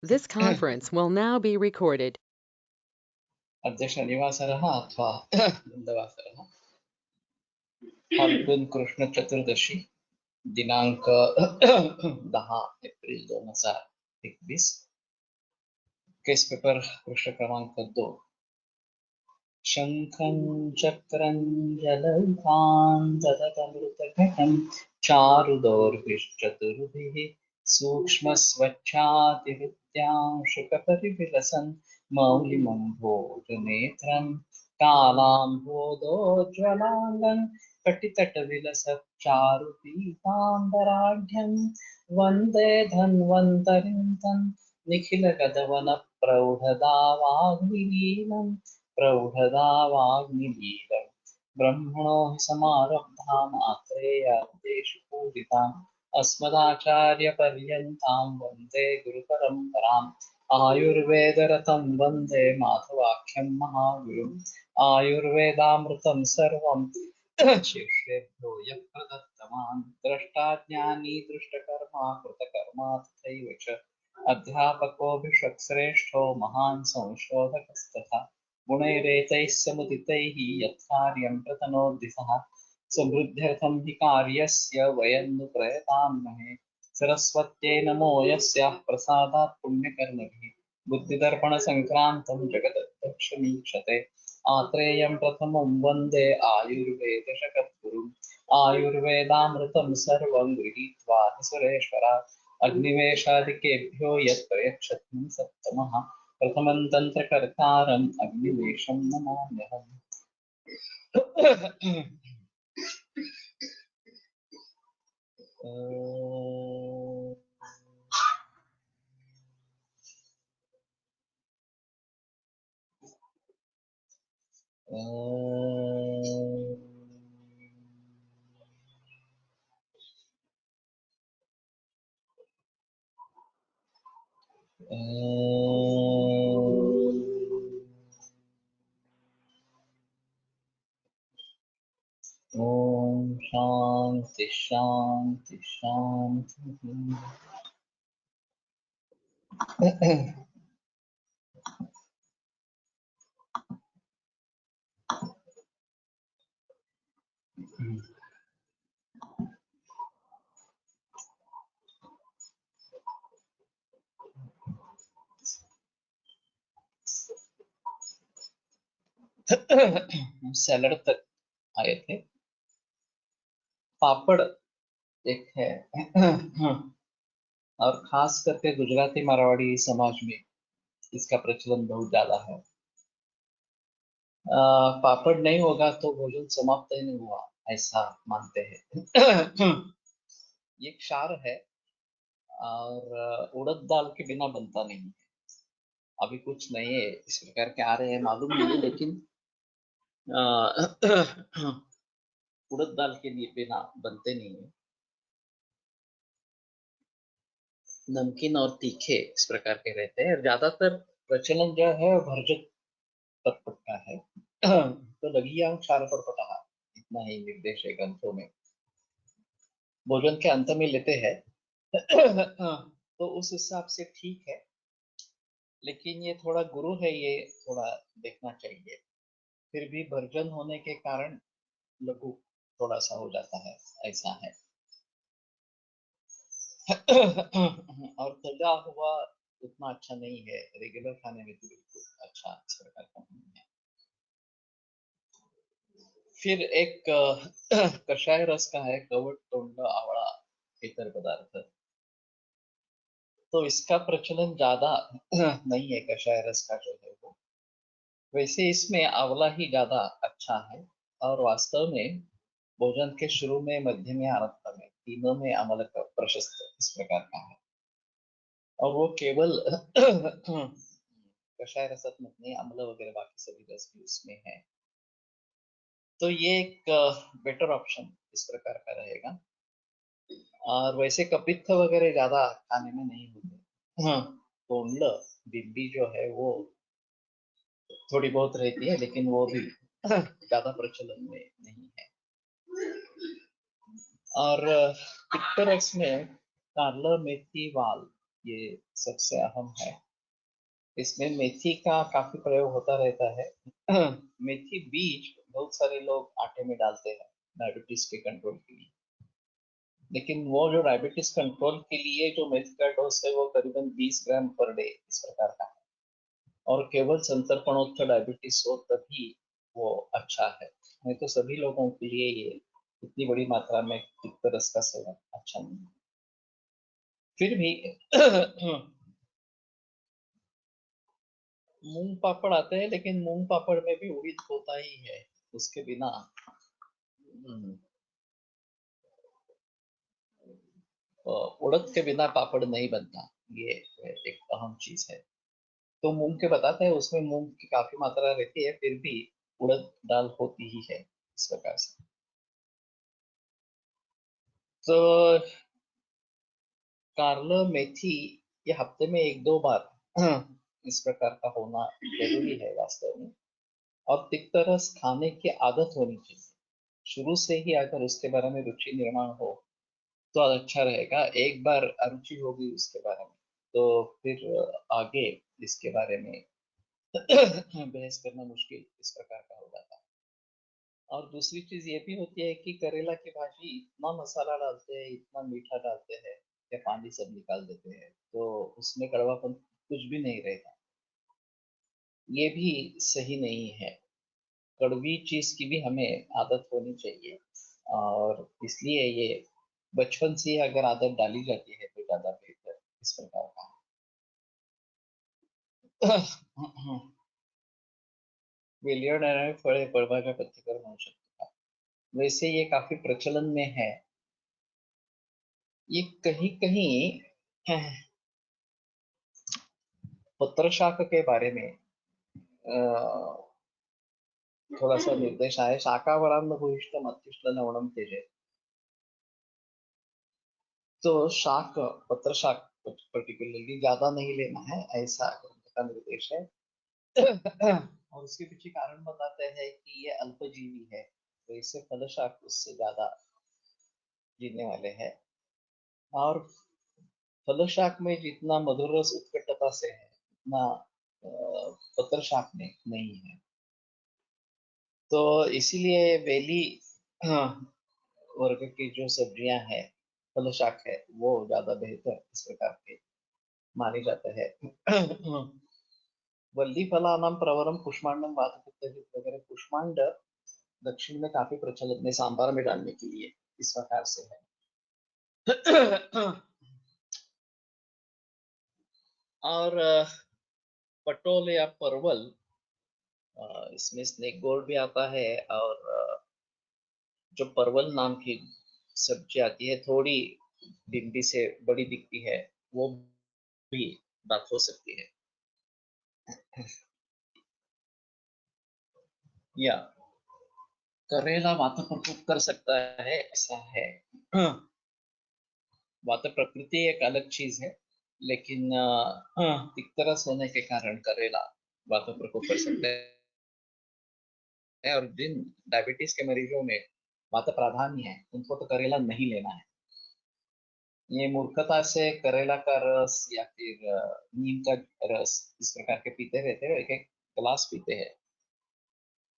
This conference will now be recorded. अद्य शनिवासरः अथवा नन्दवासरः फाल्गुन कृष्ण चतुर्दशी दिनांक 10 एप्रिल 2021 केस पेपर पृष्ठ क्रमांक 2 शंखं चक्रं जलधां ददतमृतघटं चारुदौर्भिश्चतुर्भिः सूक्ष्मस्वच्छातिहृत्यां शुकपरिविलसन् मौलिमम्भोजनेत्रं कालाम्भोदोज्ज्वलाङ्गं कटितटविलसच्चारुपीताम्बराढ्यं वन्दे धन्वन्तरिं तं निखिलगदवनप्रौढदावाग्निलीलम् प्रौढदावाग्निलीलम् ब्रह्मणो हि समारब्धां आत्रेयादेषु पूजिताम् अस्मदाचार्यपर्यन्तां वन्दे गुरुपरम्पराम् आयुर्वेदरतं वन्दे माधवाख्यं महागुरुम् आयुर्वेदामृतं सर्वं शिष्येभ्यो यः प्रदत्तवान् द्रष्टाज्ञानी दृष्टकर्मा कृतकर्मा तथैव च अध्यापकोऽभिषक्श्रेष्ठो महान् संशोधकस्तथा गुणैरेतैः समुदितैः यत्कार्यं प्रतनोद्दिशः समृद्ध्यर्थं हि कार्यस्य वयं नु प्रयतामहे सरस्वत्यै नमो यस्याः प्रसादात् पुण्यकर्मभिः बुद्धिदर्पणसङ्क्रान्तं जगदध्यक्षमीक्षते आत्रेयं प्रथमं वन्दे आयुर्वेदशकद्गुरुम् आयुर्वेदामृतं सर्वं गृहीत्वा हि सुरेश्वरात् अग्निवेशादिकेभ्यो यत् प्रयच्छति सत्तमः प्रथमं तन्त्रकर्तारम् अग्निवेशं नमाम्यहम्। ओम शांति शांति शांति। सैलड तक आए थे। पापड़ एक है और खास करके गुजराती मारवाड़ी समाज में इसका प्रचलन बहुत ज्यादा है। पापड़ नहीं होगा तो भोजन समाप्त ही नहीं हुआ, ऐसा मानते हैं। ये क्षार है और उड़द दाल के बिना बनता नहीं है। अभी कुछ नहीं है इस प्रकार के आ रहे हैं, मालूम नहीं है, लेकिन उड़द दाल के लिए बिना बनते नहीं है। नमकीन और तीखे इस प्रकार के रहते हैं और ज्यादातर प्रचलन जो है भरजक तत्व का है। तो लघियां क्षार परपटः, इतना ही निर्देश है ग्रंथों में। भोजन के अंत में लेते हैं तो उस हिसाब से ठीक है, लेकिन ये थोड़ा गुरु है, ये थोड़ा देखना चाहिए। फिर भी भर्जन होने के कारण लघु थोड़ा सा हो जाता है, ऐसा है। और तला हुआ उतना अच्छा नहीं है, रेगुलर खाने में तो बिल्कुल अच्छा इस प्रकार का नहीं है। फिर एक कषाय रस का है, कवट तोंड आवड़ा इतर पदार्थ। तो इसका प्रचलन ज्यादा नहीं है, कषाय रस का जो है वो। वैसे इसमें आंवला ही ज्यादा अच्छा है और वास्तव में भोजन के शुरू में, मध्य में, अंत में, तीनों में आंवला का प्रशस्त इस प्रकार का है। और वो केवल कषाय रसात्मक नहीं, अम्ल वगैरह बाकी सभी रस भी उसमें है। तो ये एक बेटर ऑप्शन इस प्रकार का रहेगा। और वैसे कपित्थ वगैरह ज्यादा खाने में नहीं होते। हाँ, तोंडल बिब्बी जो है वो थोड़ी बहुत रहती है, लेकिन वो भी ज्यादा प्रचलन में नहीं है। और पित्त रस में कारला, मेथी, वाल ये सबसे अहम है। इसमें मेथी का काफी प्रयोग होता रहता है। मेथी बीज बहुत सारे लोग आटे में डालते हैं डायबिटीज के कंट्रोल के लिए, लेकिन वो जो डायबिटीज कंट्रोल के लिए जो मेथी का डोज है वो करीबन 20 ग्राम पर डे इस प्रकार का है, और केवल संतर्पणोत्तर डायबिटीज हो तभी वो अच्छा है, नहीं तो सभी लोगों के लिए ये इतनी बड़ी मात्रा में तिक्त रस का सेवन अच्छा नहीं है। फिर भी मूंग पापड़ आते हैं, लेकिन मूंग पापड़ में भी उड़ीद होता ही है, उसके बिना उड़द के बिना पापड़ नहीं बनता, ये एक अहम चीज है। तो मूंग के बताते हैं उसमें मूंग की काफी मात्रा रहती है, फिर भी उड़द दाल होती ही है इस प्रकार से। तो कारल मेथी ये हफ्ते में एक दो बार इस प्रकार का होना जरूरी है वास्तव में, और तिक्त रस खाने की आदत होनी चाहिए शुरू से ही। अगर उसके बारे में रुचि निर्माण हो तो अच्छा रहेगा। एक बार अरुचि होगी उसके बारे में तो फिर आगे इसके बारे में बहस करना मुश्किल इस प्रकार का हो जाता है। और दूसरी चीज ये भी होती है कि करेला की भाजी इतना मसाला डालते हैं, इतना मीठा डालते हैं, या पानी सब निकाल देते हैं, तो उसमें कड़वापन कुछ भी नहीं रहता। ये भी सही नहीं है। कड़वी चीज की भी हमें आदत होनी चाहिए, और इसलिए ये बचपन से अगर आदत डाली जाती है तो ज्यादा बेहतर इस प्रकार का। वेलियर डायनामिक फळे फळभाज्या पथ्यकर म्हणू शकतो का? वैसे ये काफी प्रचलन में है। ये कहीं कहीं पत्र शाक के बारे में थोड़ा सा निर्देश है। शाकावरान्न भूयिष्ठ मत्तिष्ठ लवणम तेजे। तो शाक, पत्र शाक पर्टिकुलरली ज्यादा नहीं लेना है, ऐसा ग्रंथ का निर्देश है। और उसके पीछे कारण बताते हैं कि ये अल्पजीवी है, तो इससे फल शाक उससे ज्यादा जीने वाले हैं। और फल शाक में जितना मधुर रस उत्कटता से है उतना पत्र शाक में नहीं है। तो इसीलिए बेली वर्ग की जो सब्जियां हैं, फल शाक है, वो ज्यादा बेहतर इस प्रकार के माने जाते हैं। वल्ली फलानाम प्रवरम कुष्मांडम वातपित्त वगैरह, कुष्मांड दक्षिण में काफी प्रचलित में सांबार में डालने के लिए इस प्रकार से है। और पटोल या परवल, इसमें स्नेक गोल्ड भी आता है, और जो परवल नाम की सब्जी आती है थोड़ी भिंडी से बड़ी दिखती है, वो भी बात हो सकती है। या करेला वात प्रकोप कर सकता है, ऐसा है। वात प्रकृति एक अलग चीज है, लेकिन तिक्तरस होने के कारण करेला वात प्रकोप कर सकता है। और जिन डायबिटीज के मरीजों में वात प्राधान्य है उनको तो करेला नहीं लेना है। ये मूर्खता से करेला का रस या फिर नीम का रस इस प्रकार के पीते रहते हैं, एक एक गिलास पीते हैं,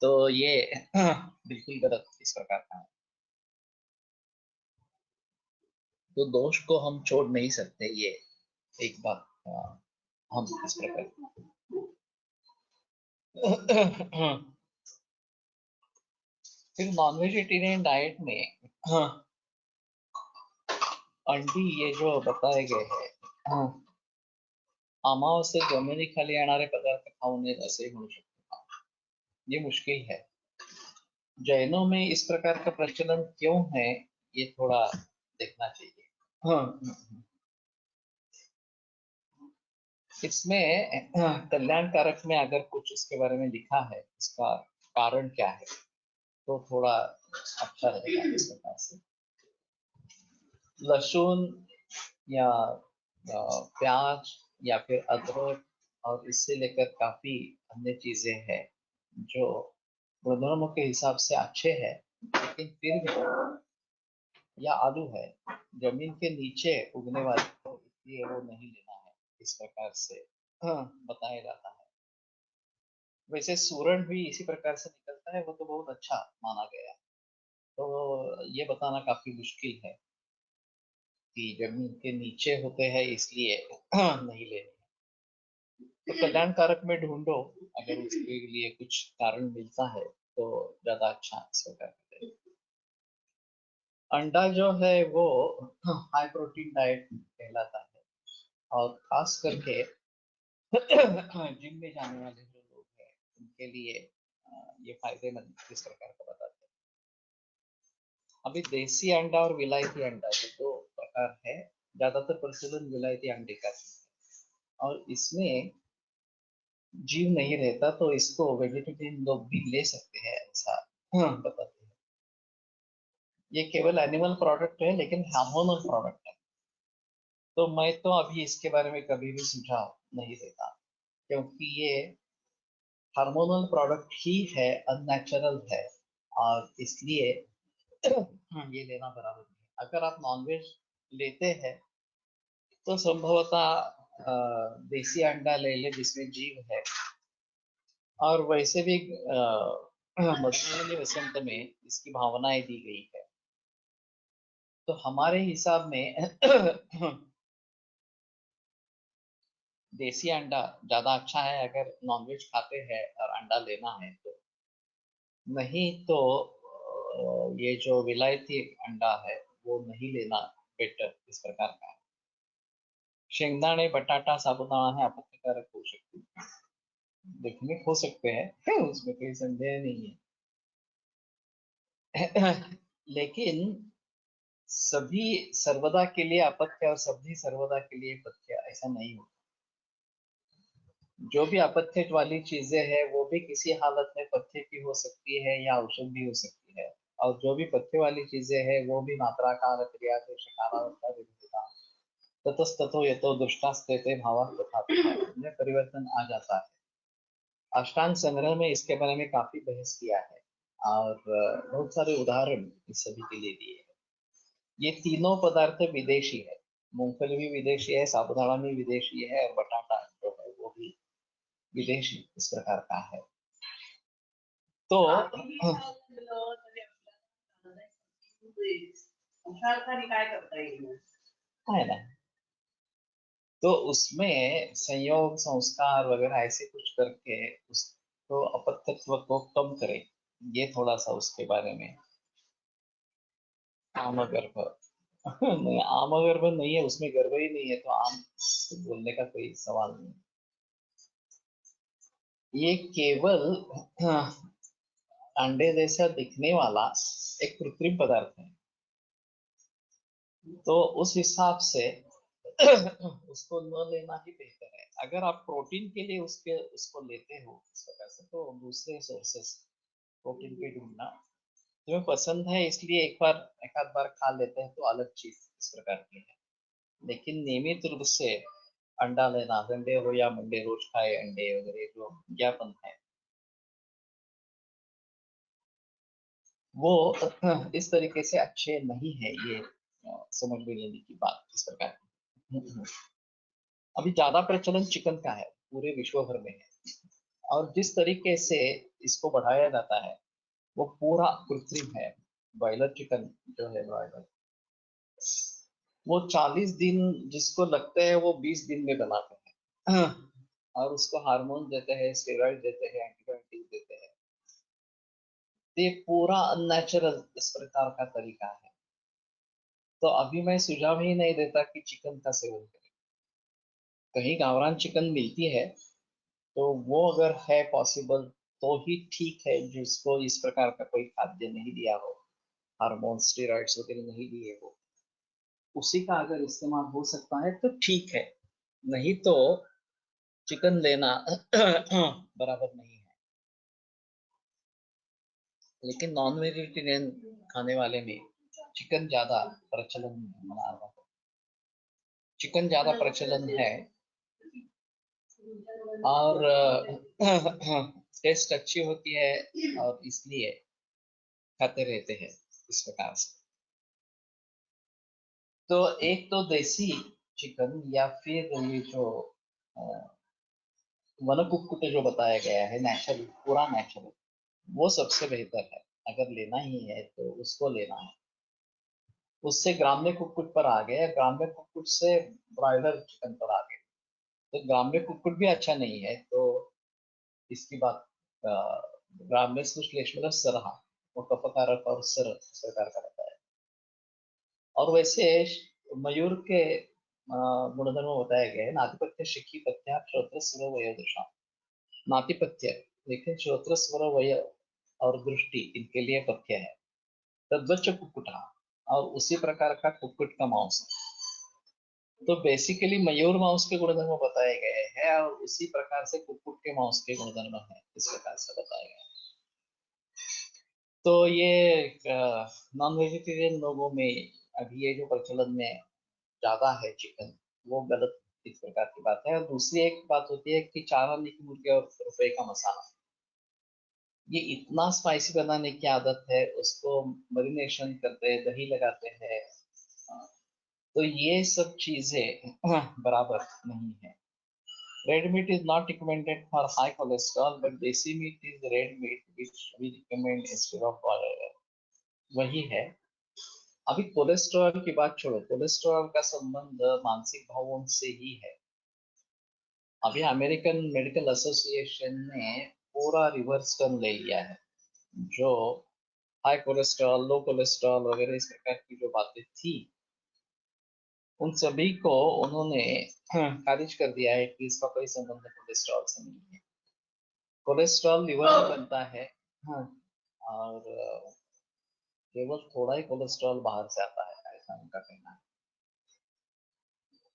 तो ये बिल्कुल गलत इस प्रकार का है। तो दोष को हम छोड़ नहीं सकते, ये एक बात हम इस प्रकार। फिर नॉन वेजिटेरियन डाइट में अंडी ये जो बताए गए हैं, अमावस्या जमिनीखाली येणारे पदार्थ खाऊ नयेत असे म्हणू शकतो, ये मुश्किल है। जैनों में इस प्रकार का प्रचलन क्यों है, ये थोड़ा देखना चाहिए। हाँ, इसमें कल्याणकारक में अगर कुछ इसके बारे में लिखा है, इसका कारण क्या है, तो थोड़ा अच्छा रहेगा इस प्रकार से। लहसुन या प्याज या फिर अदरक, और इससे लेकर काफी अन्य चीजें हैं जो गुणधर्मों के हिसाब से अच्छे हैं, लेकिन फिर भी, या आलू है, जमीन के नीचे उगने वाले, तो इसलिए वो नहीं लेना इस प्रकार से बताया जाता है। वैसे सूरन भी इसी प्रकार से निकलता है, वो तो बहुत अच्छा माना गया। तो ये बताना काफी मुश्किल है कि जमीन के नीचे होते हैं इसलिए नहीं लेने। तो कल्याणकारक में ढूंढो, अगर उसके लिए कुछ कारण मिलता है तो ज्यादा अच्छा इसका करते हैं। अंडा जो है वो हाई प्रोटीन डाइट कहलाता है, और खास करके जिम में जाने वाले जो लोग हैं उनके लिए ये फायदेमंद इस प्रकार का बताते हैं। अभी देसी अंडा और विलायती अंडा ये दो प्रकार है। ज्यादातर प्रचलन विलायती अंडे का है, और इसमें जीव नहीं रहता, तो इसको वेजिटेरियन लोग भी ले सकते हैं, ऐसा बताते हैं। ये केवल एनिमल प्रोडक्ट है, लेकिन हार्मोनल प्रोडक्ट है। तो मैं तो अभी इसके बारे में कभी भी सुझाव नहीं देता, क्योंकि ये हार्मोनल प्रोडक्ट ही है, अननेचुरल है, और इसलिए ये लेना बराबर नहीं है। अगर आप नॉनवेज लेते हैं तो संभवतः देसी अंडा ले ले जिसमें जीव है। और वैसे भी मधुबनी वसंत में इसकी भावनाएं दी गई है। तो हमारे हिसाब में देसी अंडा ज्यादा अच्छा है अगर नॉनवेज खाते हैं और अंडा लेना है तो। नहीं तो ये जो विलायती अंडा है वो नहीं लेना बेटर इस प्रकार का है। शेंगदाणे, बटाटा, साबुदाना है आपत्तिकारक हो सकते हैं, देखने हो सकते हैं उसमें कोई संदेह नहीं है। लेकिन सभी सर्वदा के लिए अपत्य और सभी सर्वदा के लिए पथ्य ऐसा नहीं होता। जो भी अपत्य वाली चीजें हैं वो भी किसी हालत में पथ्य की हो सकती है या औषध भी हो सकती है, और जो भी पथ्य वाली चीजें हैं वो भी मात्रा काल क्रिया देश कालावस्था विविधता ततस्ततो यतो दृष्टास्ते भावात् तथा तथा में परिवर्तन आ जाता है। अष्टांग संग्रह में इसके बारे में काफी बहस किया है, और बहुत सारे उदाहरण इस सभी के लिए दिए हैं। ये तीनों पदार्थ विदेशी है, मूंगफली भी विदेशी है, साबूदाना भी विदेशी है, और बटाटा जो है वो भी विदेशी इस प्रकार का है। तो है ना, तो उसमें संयोग संस्कार वगैरह ऐसे कुछ करके उसको अपत्यत्व को कम करे, ये थोड़ा सा उसके बारे में। आम गर्भ नहीं, आम गर्भ नहीं है, उसमें गर्भ ही नहीं है, तो आम बोलने का कोई सवाल नहीं। ये केवल अंडे जैसा दिखने वाला एक कृत्रिम पदार्थ है, तो उस हिसाब से उसको न लेना ही बेहतर है। अगर आप प्रोटीन के लिए उसको लेते हो इस प्रकार से, तो दूसरे सोर्सेस प्रोटीन के ढूंढना तुम्हें पसंद है, इसलिए एक आध बार खा लेते हैं तो अलग चीज इस प्रकार की है। लेकिन नियमित रूप से अंडा लेना, संडे हो या मंडे रोज खाए अंडे वगैरह जो विज्ञापन है वो इस तरीके से अच्छे नहीं है, ये समझ में लेने की बात इस प्रकार की। अभी ज्यादा प्रचलन चिकन का है, पूरे विश्व भर में है, और जिस तरीके से इसको बढ़ाया जाता है वो पूरा कृत्रिम है। बॉयलर चिकन जो है ब्रॉयलर, वो 40 दिन जिसको लगते हैं वो 20 दिन में बनाते हैं, और उसको हार्मोन देते हैं, स्टेरॉइड देते हैं, एंटीबायोटिक देते हैं। तो ये पूरा अननेचुरल इस प्रकार का तरीका है। तो अभी मैं सुझाव ही नहीं देता कि चिकन का सेवन करें। कहीं गावरान चिकन मिलती है तो वो अगर है पॉसिबल तो ही ठीक है, जिसको इस प्रकार का कोई खाद्य नहीं दिया हो, हार्मोन स्टेरॉइड्स वगैरह नहीं दिए हो, उसी का अगर इस्तेमाल हो सकता है तो ठीक है। नहीं तो चिकन लेना बराबर नहीं है। लेकिन नॉन वेजिटेरियन खाने वाले में चिकन ज्यादा प्रचलन बना रहा है, चिकन ज्यादा प्रचलन है, और टेस्ट अच्छी होती है, और इसलिए खाते रहते हैं इस प्रकार से। तो एक तो देसी चिकन या फिर ये जो वन कुक्कुट जो बताया गया है नेचुरल, पूरा नेचुरल, वो सबसे बेहतर है। अगर लेना ही है तो उसको लेना है। उससे ग्राम्य कुक्कुट पर आ गए, ग्राम्य कुक्कुट से ब्रॉयलर चिकन पर आ गए। तो ग्राम्य कुक्कुट भी अच्छा नहीं है, तो इसकी बात अ, ग्राम्य श्लेष्मल सरहा वो कफकारक और सर इस प्रकार का रहता है। और वैसे मयूर के गुणधर्म बताए गए हैं, नातिपत्य शिखी पत्या श्रोत्र स्वर वय दशा। नातिपत्य, लेकिन श्रोत्र स्वर वय और दृष्टि इनके लिए पथ्य है। तद्वच कुक्कुटा, और उसी प्रकार का कुक्कुट का मांस। तो बेसिकली मयूर मांस के गुणधर्म बताए गए हैं और उसी प्रकार से कुक्कुट के मांस के गुणधर्म है, इस प्रकार से बताए गए हैं। तो ये नॉन वेजिटेरियन लोगों में अभी ये जो प्रचलन में ज्यादा है चिकन, वो गलत इस प्रकार की बात है। और दूसरी एक बात होती है कि 4 आने की मुर्गी और रुपए का मसाला, ये इतना स्पाइसी बनाने की आदत है, उसको मरीनेशन करते हैं, दही लगाते हैं। तो ये सब चीजें बराबर नहीं है। Red meat is not recommended for high cholesterol, but desi meat is red meat which we recommend instead of boiler. वही है। अभी कोलेस्ट्रॉल की बात छोड़ो, कोलेस्ट्रॉल का संबंध मानसिक भावों से ही है। अभी अमेरिकन मेडिकल एसोसिएशन ने पूरा रिवर्स टर्न ले लिया है। जो हाई कोलेस्ट्रॉल, लो कोलेस्ट्रॉल वगैरह इस प्रकार की जो बातें थी, उन सभी को उन्होंने खारिज कर दिया है कि इसका कोई संबंध कोलेस्ट्रॉल से नहीं है। कोलेस्ट्रॉल लिवर में बनता है। हाँ, और केवल थोड़ा ही कोलेस्ट्रॉल बाहर से आता है, ऐसा उनका कहना है।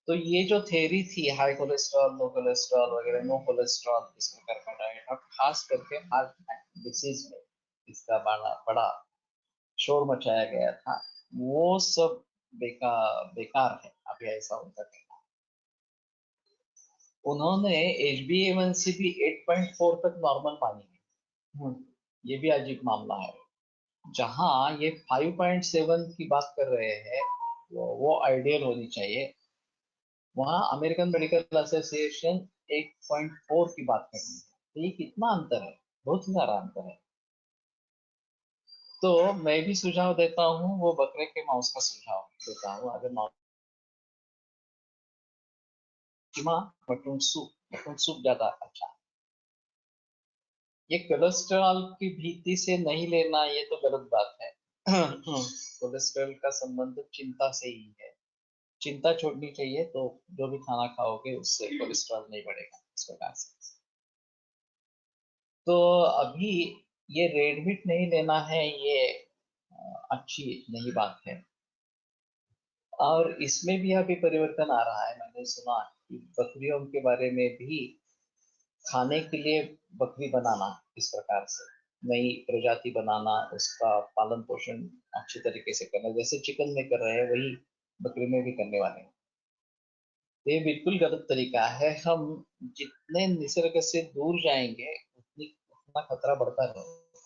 तो ये जो थेरी थी हाई कोलेस्ट्रॉल, लो कोलेस्ट्रॉल वगैरह, नो कोलेस्ट्रॉल इस प्रकार का डाइट, और खास करके हार्ट डिसीज में इसका बड़ा बड़ा शोर मचाया गया था, वो सब बेकार है। अभी ऐसा उनका कहना है। उन्होंने HbA1c भी 8.4 तक नॉर्मल मानी है। ये भी अजीब मामला है। जहां ये 5.7 की बात कर रहे हैं, वो आइडियल होनी चाहिए, वहां अमेरिकन मेडिकल एसोसिएशन 8.4 की बात कर रही है। तो ये कितना अंतर है, बहुत सारा अंतर है। तो मैं भी सुझाव देता हूँ, वो बकरे के मांस का सुझाव देता हूँ। अगर मटन सूप ज्यादा अच्छा है। ये कोलेस्ट्रॉल की भीति से नहीं लेना, ये तो गलत बात है। कोलेस्ट्रॉल का संबंध चिंता से ही है। चिंता छोड़नी चाहिए, तो जो भी खाना खाओगे उससे कोलेस्ट्रॉल नहीं बढ़ेगा इस प्रकार से। तो अभी ये रेड मीट नहीं लेना है, ये अच्छी नहीं बात है। और इसमें भी अभी परिवर्तन आ रहा है। मैंने सुना कि बकरियों के बारे में भी खाने के लिए बकरी बनाना, इस प्रकार से नई प्रजाति बनाना, उसका पालन पोषण अच्छी तरीके से करना, जैसे चिकन में कर रहे हैं वही बकरी में भी करने वाले हैं। तो ये बिल्कुल गलत तरीका है। हम जितने निसर्ग से दूर जाएंगे उतना खतरा बढ़ता रहेगा।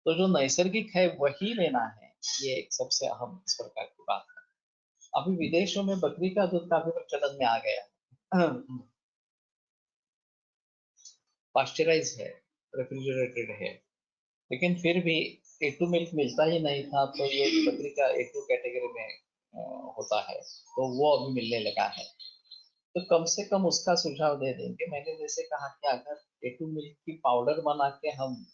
तो जो नैसर्गिक है वही लेना है, ये एक सबसे अहम इस प्रकार की बात है। अभी विदेशों में बकरी का दूध काफी प्रचलन में आ गया है। पास्चराइज है, रेफ्रिजरेटेड है, लेकिन फिर भी A2 मिल्क मिलता ही नहीं था, तो ये बकरी का A2 कैटेगरी में होता है, तो वो अभी मिलने लगा है। तो कम से कम उसका सुझाव दे देंगे। मैंने जैसे कहा कि अगर A2 मिल्क की पाउडर बना के हम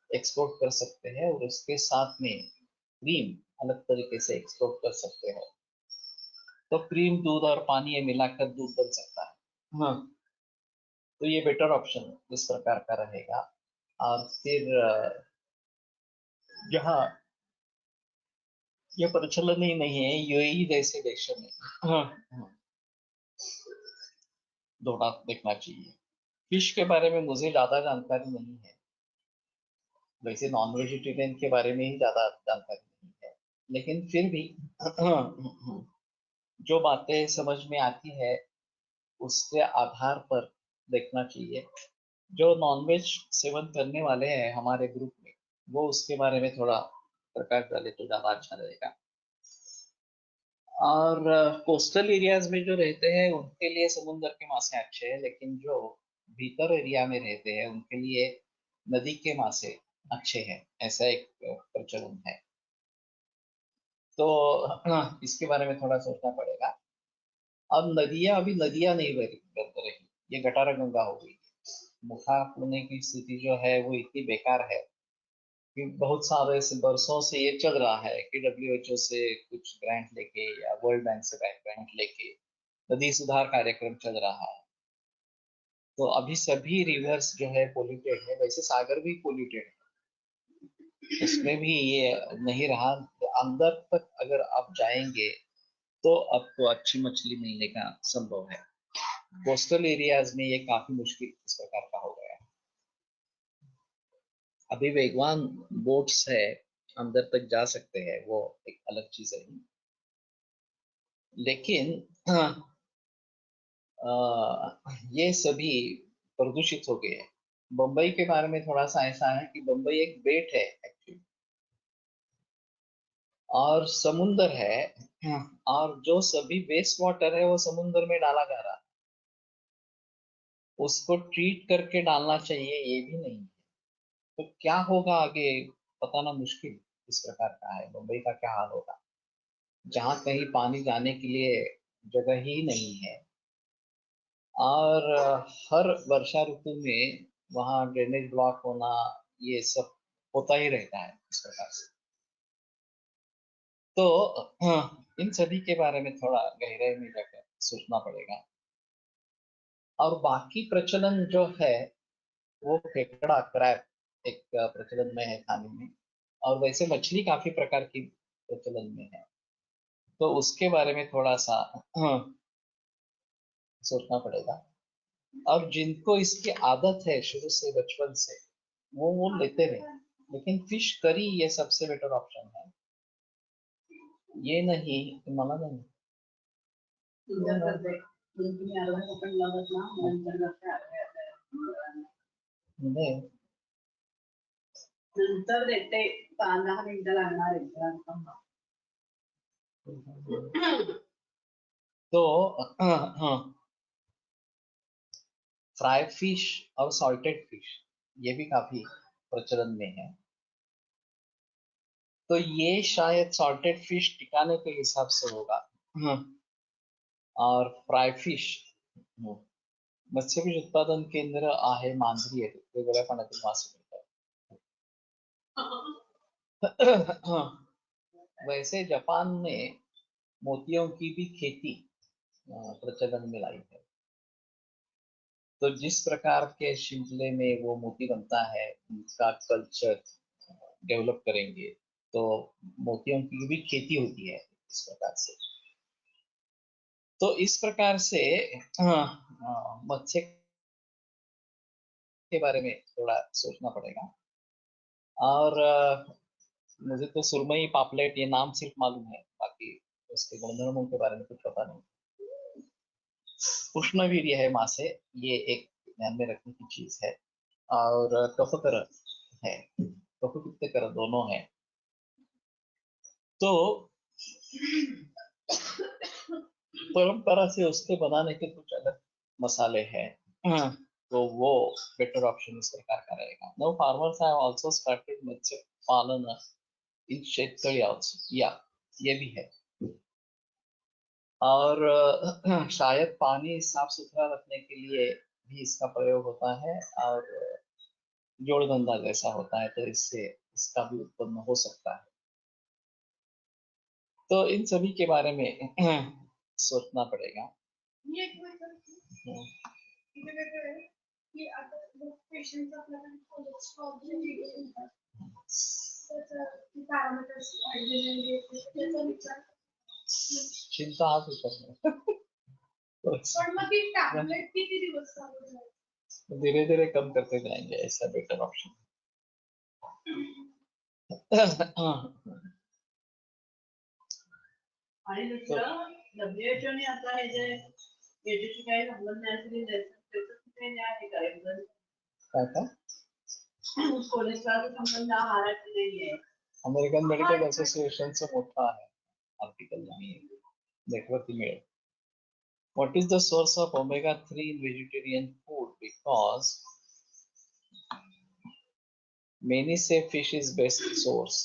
एक्सपोर्ट कर सकते हैं और उसके साथ में क्रीम अलग तरीके से एक्सपोर्ट कर सकते हैं, तो क्रीम, दूध और पानी ये मिलाकर दूध बन सकता है। हाँ, तो ये बेटर ऑप्शन इस प्रकार का रहेगा। और फिर जहाँ ये प्रचलन ही नहीं है, UAE जैसे देशों में हाँ, हाँ, दौड़ा देखना चाहिए। फिश के बारे में मुझे ज्यादा जानकारी नहीं है। वैसे नॉन वेजिटेरियन के बारे में ही ज्यादा जानकारी नहीं है, लेकिन फिर भी जो बातें समझ में आती है उसके आधार पर देखना चाहिए। जो नॉनवेज सेवन करने वाले हैं हमारे ग्रुप में, वो उसके बारे में थोड़ा प्रकाश डाले तो ज्यादा अच्छा रहेगा। और कोस्टल एरियाज में जो रहते हैं उनके लिए समुद्र के मासे अच्छे हैं, लेकिन जो भीतर एरिया में रहते हैं उनके लिए नदी के मासे अच्छे हैं, ऐसा एक प्रचलन है। तो इसके बारे में थोड़ा सोचना पड़ेगा। अब नदियां अभी नदियां नहीं बन रही, ये गटारा गंगा हो गई। मुखा होने की स्थिति जो है वो इतनी बेकार है कि बहुत सारे से बरसों से ये चल रहा है कि WHO से कुछ ग्रांट लेके या वर्ल्ड बैंक से ग्रांट लेके नदी सुधार कार्यक्रम चल रहा है। तो अभी सभी रिवर्स जो है पोल्यूटेड है, वैसे सागर भी पोल्यूटेड है, उसमें भी ये नहीं रहा। अंदर तक अगर आप जाएंगे तो आपको अच्छी मछली मिलने का संभव है। कोस्टल एरियाज में ये काफी मुश्किल इस प्रकार का हो गया है। अभी वेगवान बोट्स है, अंदर तक जा सकते हैं, वो एक अलग चीज है। लेकिन ये सभी प्रदूषित हो गए हैं। बम्बई के बारे में थोड़ा सा ऐसा है कि बम्बई एक बेट है एक्चुअली, और समुंदर है, और जो सभी वेस्ट वाटर है वो समुंदर में डाला जा रहा है। उसको ट्रीट करके डालना चाहिए, ये भी नहीं है। तो क्या होगा आगे बताना मुश्किल इस प्रकार का है। मुंबई का क्या हाल होगा, जहाँ कहीं पानी जाने के लिए जगह ही नहीं है, और हर वर्षा ऋतु में वहाँ ड्रेनेज ब्लॉक होना, ये सब होता ही रहता है इस प्रकार से। तो इन सभी के बारे में थोड़ा गहराई में जाकर सोचना पड़ेगा। और बाकी प्रचलन जो है वो खेकड़ा क्रैब एक प्रचलन में है खाने में, और वैसे मछली काफी प्रकार की प्रचलन में है। तो उसके बारे में थोड़ा सा सोचना पड़ेगा। और जिनको इसकी आदत है शुरू से बचपन से, वो लेते रहे। लेकिन फिश करी ये सबसे बेटर ऑप्शन है, ये नहीं कि मला नहीं। नहीं, नंतर देते 5-10 मिनिटं लागणार आहे. तो फ्राई फिश और सॉल्टेड फिश ये भी काफी प्रचलन में है। तो ये शायद सॉल्टेड फिश टिकाने के हिसाब से होगा। और फ्राय फिश, मत्स्यबीज उत्पादन केंद्र आहे मांजरी आहे, वेगवेगळ्या पाण्यातील मासे मिळतात। वैसे जापान में मोतियों की भी खेती प्रचलन में लाई है। तो जिस प्रकार के शिंपले में वो मोती बनता है, उसका कल्चर डेवलप करेंगे तो मोतियों की भी खेती होती है इस प्रकार से। तो इस प्रकार से मत्स्य के बारे में थोड़ा सोचना पड़ेगा। और मुझे तो सुरमई पापलेट ये नाम सिर्फ मालूम है, बाकी उसके गुणधर्मों के बारे में कुछ पता नहीं। उष्णवीर्य है मासे, ये एक ध्यान में रखने की चीज है। और कफकर है, कफपित्तकर दोनों है। तो परंपरा से उसके बनाने के कुछ अलग मसाले हैं, तो वो बेटर ऑप्शन इस प्रकार का रहेगा। No farmers have also started मत्स्य पालन इन शेततळी आल्सो, या ये भी है। और शायद पानी साफ सुथरा रखने के लिए भी इसका प्रयोग होता है, और जोड़ धंधा जैसा होता है, तो इससे इसका भी उत्पन्न हो सकता है। तो इन सभी के बारे में सोचना पड़ेगा। चिंता हाच विचार धीरे धीरे कम करते जाएंगे, ऐसा बेटर ऑप्शन। आणि दुसरं WHO ने आता हे जे याच्याशी काही संबंध नसलेली त्याचं कुठे न्याय करायचं काय कोलेस्ट्रॉलचा संबंध हा महाराष्ट्र नाही आहे। अमेरिकन मेडिकल असोसिएशनचं मोठा आहे आर्टिकल नाही। नेटवरती मिळेल. What is the source of omega-3 in vegetarian food? Because many say fish is best source,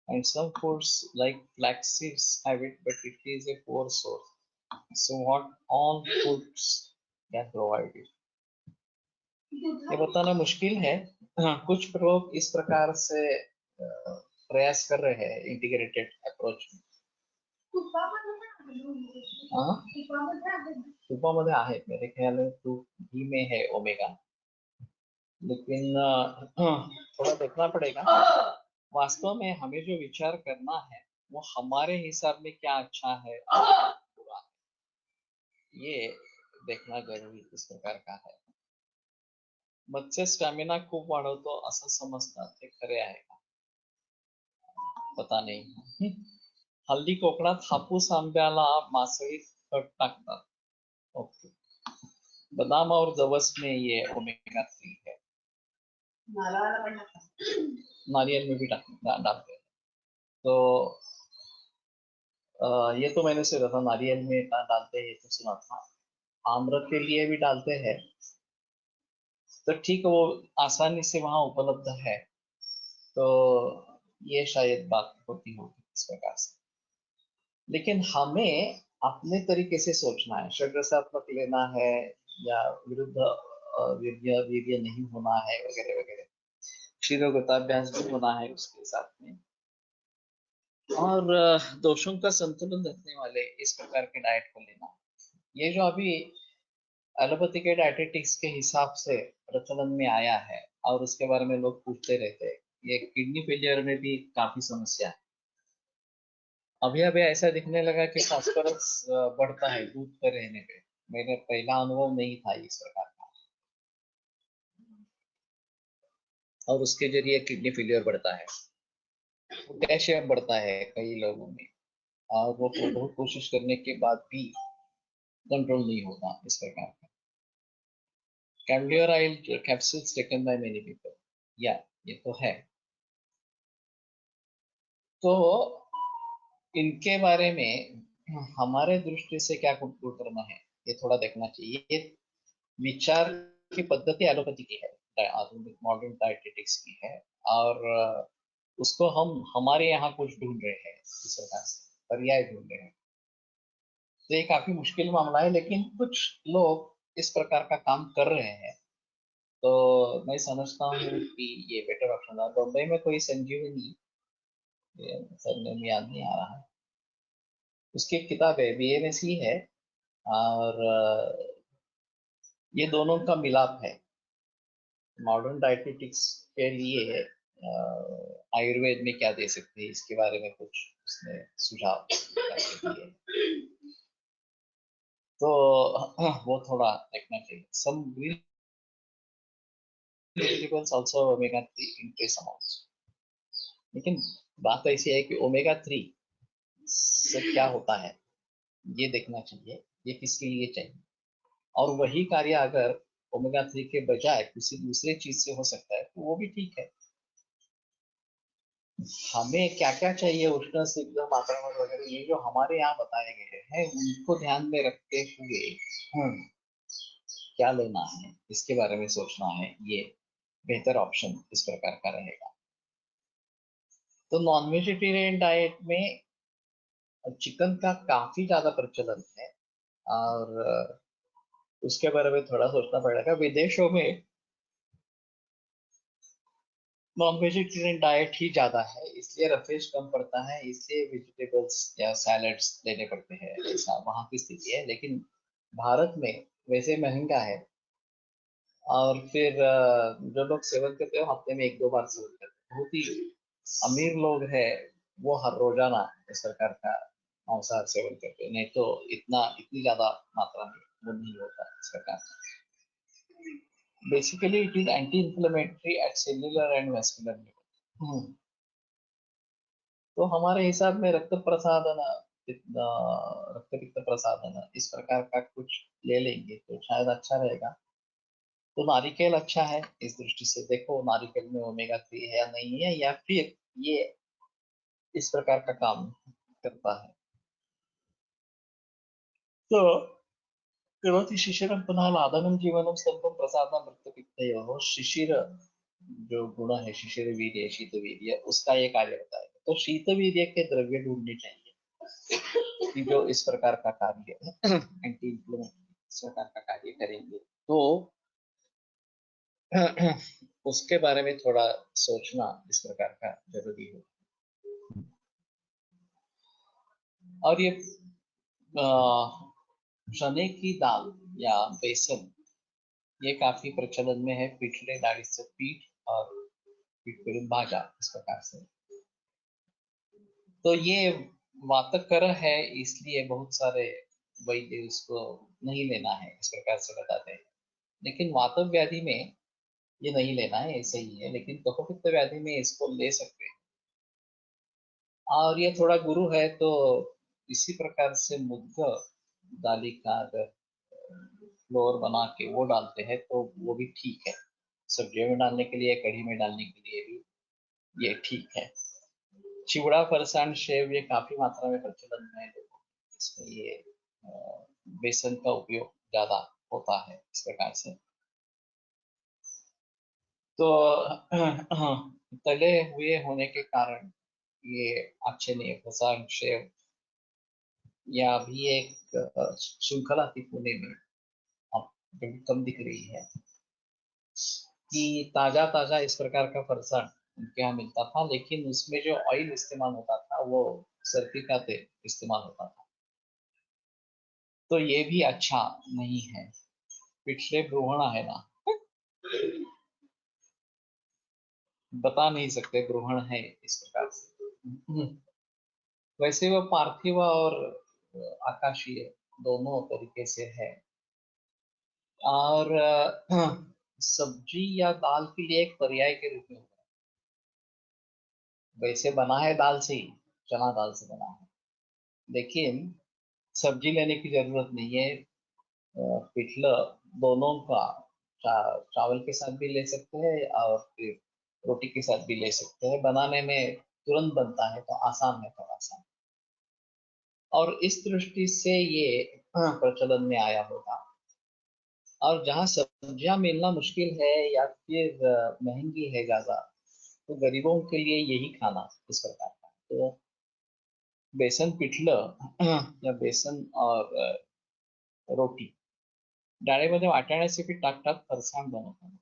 and some foods like flax seeds have it, but it is a poor source. So what all foods can provide it? ये बताना मुश्किल है. हाँ, कुछ लोग इस प्रकार से प्रयास कर रहे हैं इंटीग्रेटेड अप्रोच में. हाँ, तुपामध्ये आहे मेरे ख्याल में तूप घी में है ओमेगा, लेकिन थोड़ा देखना पड़ेगा. वास्तव में हमें जो विचार करना है वो हमारे हिसाब में क्या अच्छा है बुरा है, ये देखना जरूरी इस प्रकार का है. मत्स्य स्टॅमिना खूप वाढवतो असं समजतात, ते खरे आहे का पता नाही. हल्ली कोकणात हापूस आंब्याला मासळीत खत टाकतात. ओके. बादाम और जवस में ये ओमेगा 3 है. नारळाला पण टाकतात. नारियल में भी डालते हैं. तो ये तो मैंने सुना था, नारियल में डालते हैं, ये तो सुना था. आम्र के लिए भी डालते हैं. तो ठीक है, वो आसानी से वहां उपलब्ध है, तो ये शायद बात होती होगी इस प्रकार से. लेकिन हमें अपने तरीके से सोचना है. षड्रसात्मक लेना है या विरुद्ध वीर्य वीर्य नहीं होना है वगैरह वगैरह. क्षीरोगताभ्यास भी होना है उसके साथ में, और दोषों का संतुलन रखने वाले इस प्रकार के डाइट को लेना. ये जो अभी एलोपैथी के डायटेटिक्स के हिसाब से प्रचलन में आया है और उसके बारे में लोग पूछते रहते हैं, ये किडनी फेलियर में भी काफी समस्या है. अभी अभी ऐसा दिखने लगा कि फास्फोरस बढ़ता है दूध पर रहने पे. मेरे पहला अनुभव नहीं था इस प्रकार का, और उसके जरिए किडनी फेलियर बढ़ता है. पोटेशियम बढ़ता है कई लोगों में, और वो बहुत कोशिश करने के बाद भी कंट्रोल नहीं होता इस प्रकार का. Camellia oil capsules taken by many people, या ये तो है. तो इनके बारे में हमारे दृष्टि से क्या कंट्रोल करना है, ये थोड़ा देखना चाहिए. ये विचार की पद्धति एलोपैथी की है, आधुनिक मॉडर्न डायटेटिक्स की है, और उसको हम हमारे यहाँ कुछ ढूंढ रहे हैं, इस प्रकार से पर्याय ढूंढ रहे हैं. तो ये काफी मुश्किल मामला है, लेकिन कुछ लोग इस प्रकार का काम कर रहे हैं, तो मैं समझता हूँ कि ये बेटर ऑप्शन है. बम्बई में कोई संजीवनी, सरनेम याद नहीं आ रहा है, उसकी एक किताब है, बीएमएसई है, और ये दोनों का मिलाप है. मॉडर्न डायटेटिक्स के लिए आयुर्वेद में क्या दे सकते हैं, इसके बारे में कुछ उसने सुझाव दिए, तो वो थोड़ा देखना चाहिए. Some green vegetables also omega 3 in trace amounts. लेकिन बात ऐसी है कि ओमेगा 3 से क्या होता है ये देखना चाहिए, ये किसके लिए चाहिए, और वही कार्य अगर ओमेगा 3 के बजाय किसी दूसरे चीज से हो सकता है तो वो भी ठीक है. हमें क्या क्या चाहिए, उष्ण शीघ्र वातावरण वगैरह, ये जो हमारे यहाँ बताए गए हैं उनको ध्यान में रखते हुए क्या लेना है इसके बारे में सोचना है. ये बेहतर ऑप्शन इस प्रकार का रहेगा. तो नॉन वेजिटेरियन डाइट में चिकन का काफी ज्यादा प्रचलन है, और उसके बारे में थोड़ा सोचना पड़ेगा. विदेशों में नॉन वेजिटेरियन डाइट ही ज्यादा है, इसलिए रफेज कम पड़ता है, इसलिए वेजिटेबल्स या सैलड्स लेने पड़ते हैं, ऐसा वहाँ की स्थिति है. लेकिन भारत में वैसे महंगा है, और फिर जो लोग सेवन करते हैं हफ्ते में 1-2 बार सेवन करते हैं. बहुत ही अमीर लोग हैं, वो हर रोजाना इस प्रकार का मांसाहार सेवन करते हैं, नहीं तो इतनी ज्यादा मात्रा में वो नहीं होता इस प्रकार. Basically it is anti inflammatory at cellular and vascular level. तो हमारे हिसाब में रक्त प्रसादन, रक्त पित्त प्रसादन इस प्रकार का कुछ ले लेंगे तो शायद अच्छा रहेगा. तो नारिकेल अच्छा है इस दृष्टि से. देखो नारिकेल में ओमेगा 3 है या नहीं है, या फिर ये इस प्रकार का काम करता है. तो करोति शिशिरं पुनः लादनं जीवनं स्तंभं प्रसादं मृत्युपित्तयोः शिशिर जो गुण है शिशिर वीर्य शीत वीर्य उसका ये कार्य होता है। तो शीत वीर्य के द्रव्य ढूंढने चाहिए कि जो इस प्रकार का कार्य एंटी इंफ्लेमेटरी इस प्रकार का कार्य करेंगे। तो उसके बारे में थोड़ा सोचना इस प्रकार का जरूरी हो। और ये चने की दाल या बेसन ये काफी प्रचलन में है। पिछले दाढ़ी से पीठ और पीठ पर भाजा इस प्रकार से। तो ये वातकर है इसलिए बहुत सारे वैद्य इसको नहीं लेना है इस प्रकार से बताते हैं। लेकिन वात व्याधि में ये नहीं लेना है, ऐसे ही है। लेकिन कफपित्त व्याधि में इसको ले सकते हैं। और ये थोड़ा गुरु है तो इसी प्रकार से मुद्ग दाली का अगर फ्लोर बना के वो डालते हैं तो वो भी ठीक है। सब्जियों में डालने के लिए, कढ़ी में डालने के लिए भी ये ठीक है। चिवड़ा, फरसाण, सेव ये काफी मात्रा में प्रचलन में है लोगों में। इसमें ये बेसन का उपयोग ज्यादा होता है इस प्रकार से। तो तले हुए होने के कारण ये अच्छे नहीं है। फरसाण, सेव या अभी एक श्रृंखला थी पुणे में, अब कभी कम दिख रही है कि ताजा ताजा इस प्रकार का फरसाण उनके यहाँ मिलता था। लेकिन उसमें जो ऑयल इस्तेमाल होता था वो सरकी का तेल इस्तेमाल होता था। तो ये भी अच्छा नहीं है। पिछले ग्रहण है ना, बता नहीं सकते ग्रहण है इस प्रकार से। वैसे वो पार्थिव और आकाशीय दोनों तरीके से है। और सब्जी या दाल के लिए एक पर्याय के रूप में होता है। वैसे बना है दाल से ही, चना दाल से बना है, लेकिन सब्जी लेने की जरूरत नहीं है। पिठलं दोनों का चावल के साथ भी ले सकते हैं और फिर रोटी के साथ भी ले सकते हैं। बनाने में तुरंत बनता है तो आसान है थोड़ा सा। और इस दृष्टि से ये प्रचलन में आया होगा। और जहाँ सब्जियां मिलना मुश्किल है या फिर महंगी है ज्यादा, तो गरीबों के लिए यही खाना इस प्रकार का। तो बेसन पिठलं या बेसन और रोटी डाळीमध्ये वाटाण्याचे पीठ टाकतात, फरसाण बनवतात।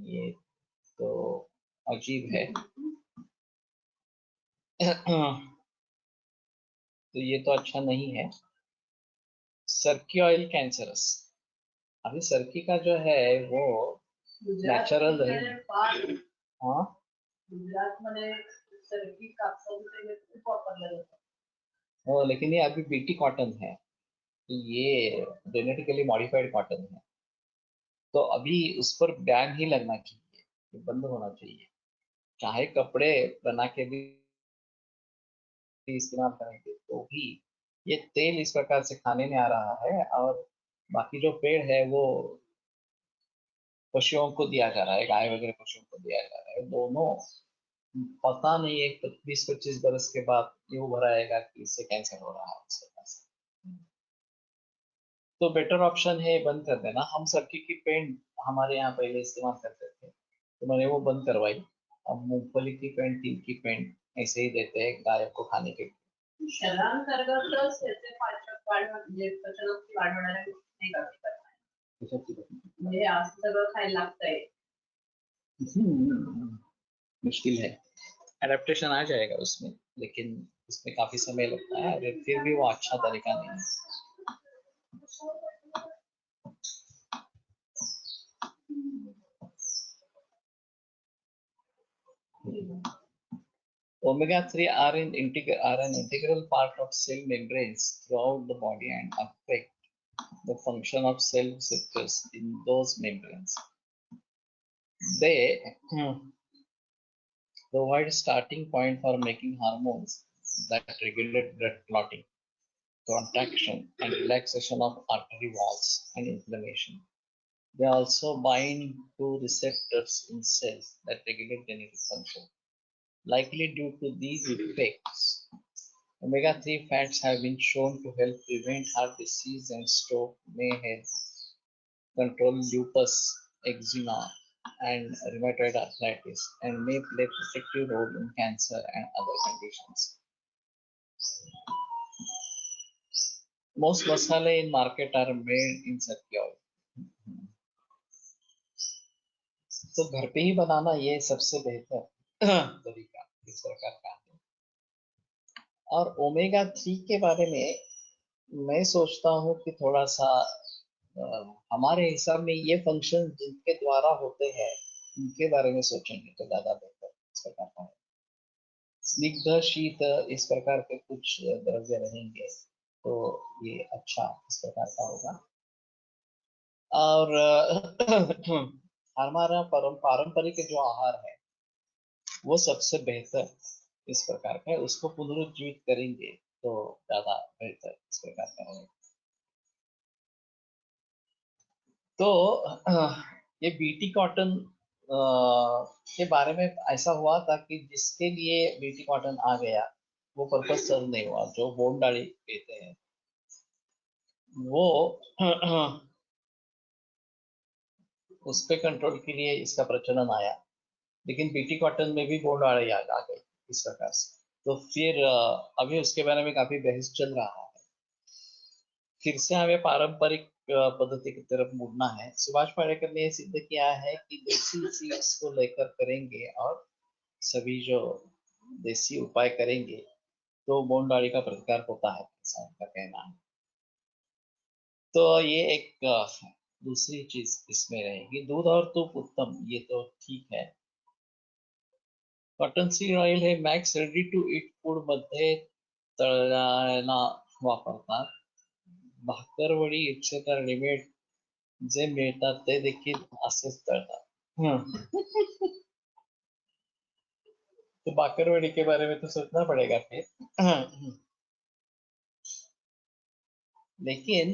ये तो अजीब है। तो ये तो अच्छा नहीं है। सरकी ऑयल कैंसरस। अभी सरकी का जो है वो नॅचरल है। हाँ, गुजरातमध्ये सरकी कापसाचं तेल खूप वापरलं जातं. हो, लेकिन ये अभी बीटी कॉटन है। तो ये जेनेटिकली मॉडिफाइड कॉटन है। तो अभी उस पर बैन ही लगना चाहिए, ये बंद होना चाहिए। चाहे कपड़े बना के भी इस्तेमाल करेंगे तो भी ये तेल इस प्रकार से खाने में आ रहा है। और बाकी जो पेड़ है वो पशुओं को दिया जा रहा है, गाय वगैरह पशुओं को दिया जा रहा है। दोनों पता नहीं, एक 20-25 बरस के बाद ये उभर आएगा कि इससे कैंसर हो रहा है इसके पास। तो बेटर ऑप्शन है बंद कर देना। हम सबकी की पेंट हमारे यहाँ पहले इस्तेमाल करते थे, तो मैंने वो बंद करवाई। अब मूंगफली की पेंट, तिल की पेंट ऐसे ही देते हैं गायों को खाने के लिए। शरीरांतर्गतच त्याचे पाचक वाढ म्हणजे प्रचनाची वाढ होणाऱ्या गोष्टी नाही कमी करणार. म्हणजे असं सगळं खायला लागतंय. मुश्किल है। एडेप्टेशन आ जाएगा उसमें, लेकिन उसमें काफी समय लगता है और फिर भी वो अच्छा तरीका नहीं है। Omega-3 are an integral part of cell membranes throughout the body and affect the function of cell receptors in those membranes. They provide a starting point for making hormones that regulate blood clotting, contraction, and relaxation of artery walls and inflammation. They also bind to receptors in cells that regulate genetic function. Likely due to these effects, Omega-3 fats have been shown to help prevent heart disease and stroke, may help control lupus, eczema, and rheumatoid arthritis, and may play protective role in cancer and other conditions. Most masala in market are made in सत्य oil. तो घर पे ही बनाना ये सबसे बेहतर तरीका इस प्रकार का है। और ओमेगा 3 के बारे में मैं सोचता हूँ कि थोड़ा सा हमारे हिसाब में ये फंक्शन जिनके द्वारा होते हैं उनके बारे में सोचेंगे तो ज्यादा बेहतर इस प्रकार का है। स्निग्ध शीत इस प्रकार के कुछ द्रव्य रहेंगे तो ये अच्छा इस प्रकार का होगा। और हमारा पारंपरिक जो आहार है वो सबसे बेहतर इस प्रकार का है, उसको पुनरुज्जीवित करेंगे तो ज्यादा बेहतर इस प्रकार का रहेगा। तो ये बीटी कॉटन के बारे में ऐसा हुआ था कि जिसके लिए बीटी कॉटन आ गया वो पर्पस सर्व नहीं हुआ। जो बोन डाली कहते हैं वो उस पे कंट्रोल के लिए इसका प्रचलन आया, लेकिन बीटी कॉटन में भी बोन डाली आ गई इस प्रकार से। तो फिर अभी उसके बारे में काफी बहस चल रहा है। फिर से हमें पारंपरिक पद्धति की तरफ मुड़ना है। सुभाष पालेकर ने सिद्ध किया है कि देसी सीड्स को लेकर करेंगे और सभी जो देसी उपाय करेंगे तो बोन डाली का प्रतिकार होता है, ऐसा उनका कहना है। तो ये एक दूसरी चीज इसमें रहेगी। दूध और तुप उत्तम, ये तो ठीक है। कॉटन सीड ऑइल हे max ready to eat food मध्ये तळायला वापरतात। भाकरवडी इच्छेचा रेडीमेड जे मिळतात ते देखील असेच तळतात। तो बाकरवड़ी के बारे में तो सोचना पड़ेगा फिर। लेकिन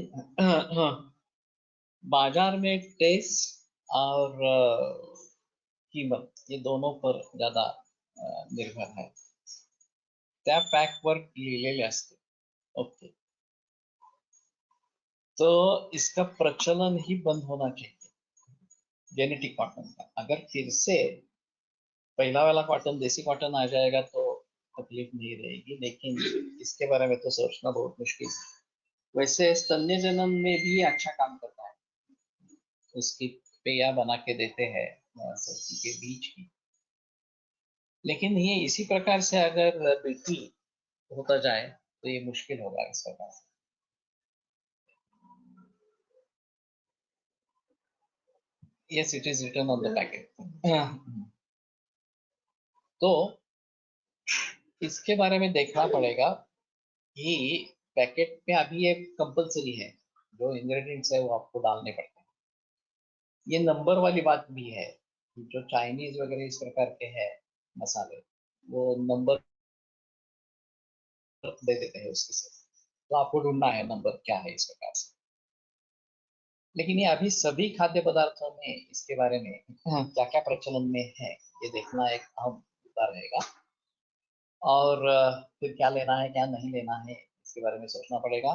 बाजार में टेस्ट और कीमत ये दोनों पर ज्यादा निर्भर है। त्या पॅकवर लिहिलेले असते। ओके, तो इसका प्रचलन ही बंद होना चाहिए जेनेटिक कॉटन का। अगर फिर से पहला वाला कॉटन देसी कॉटन आ जाएगा तो तकलीफ नहीं रहेगी, लेकिन इसके बारे में तो सोचना बहुत मुश्किल है। वैसे स्तन्य जनन में भी अच्छा काम करता है, उसकी पेया बना के देते हैं सब्जी के बीज की। लेकिन ये इसी प्रकार से अगर बीटी होता जाए तो ये मुश्किल होगा इस प्रकार से। Yes, it is written on the packet. तो इसके बारे में देखना पड़ेगा कि पैकेट में अभी ये कंपलसरी है, जो इंग्रेडिएंट्स है वो आपको डालने पड़ते हैं। ये नंबर वाली बात भी है, जो चाइनीज वगैरह इस प्रकार के हैं मसाले वो नंबर दे देते हैं उसके साथ, तो आपको ढूंढना है नंबर क्या है इस प्रकार से। लेकिन ये अभी सभी खाद्य पदार्थों में इसके बारे में क्या क्या प्रचलन में है ये देखना एक अहम मुद्दा रहेगा। और फिर क्या लेना है क्या नहीं लेना है इसके बारे में सोचना पड़ेगा।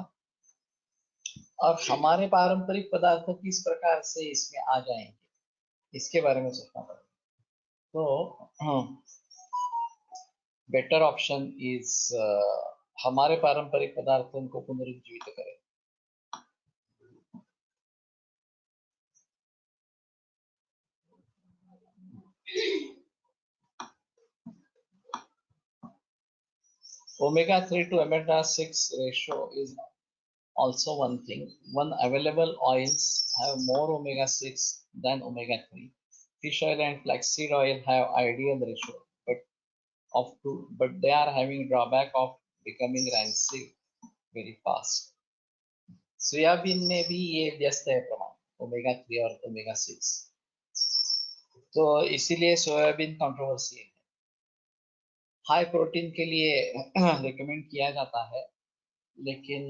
और हमारे पारंपरिक पदार्थ किस प्रकार से इसमें आ जाएंगे इसके बारे में सोचना पड़ेगा। तो बेटर ऑप्शन इज हमारे पारंपरिक पदार्थों को पुनरुज्जीवित करें। Omega-3 to omega-6 ratio is also one thing. One available oils have more omega-6 than omega-3. Fish oil and flaxseed oil have ideal ratio, but they are having drawback of becoming rancid very fast. Soybean में भी ये व्यस्त है प्रमाण omega-3 और ओमेगा-6, तो इसीलिए soybean controversy है। हाई प्रोटीन के लिए रिकमेंड किया जाता है, लेकिन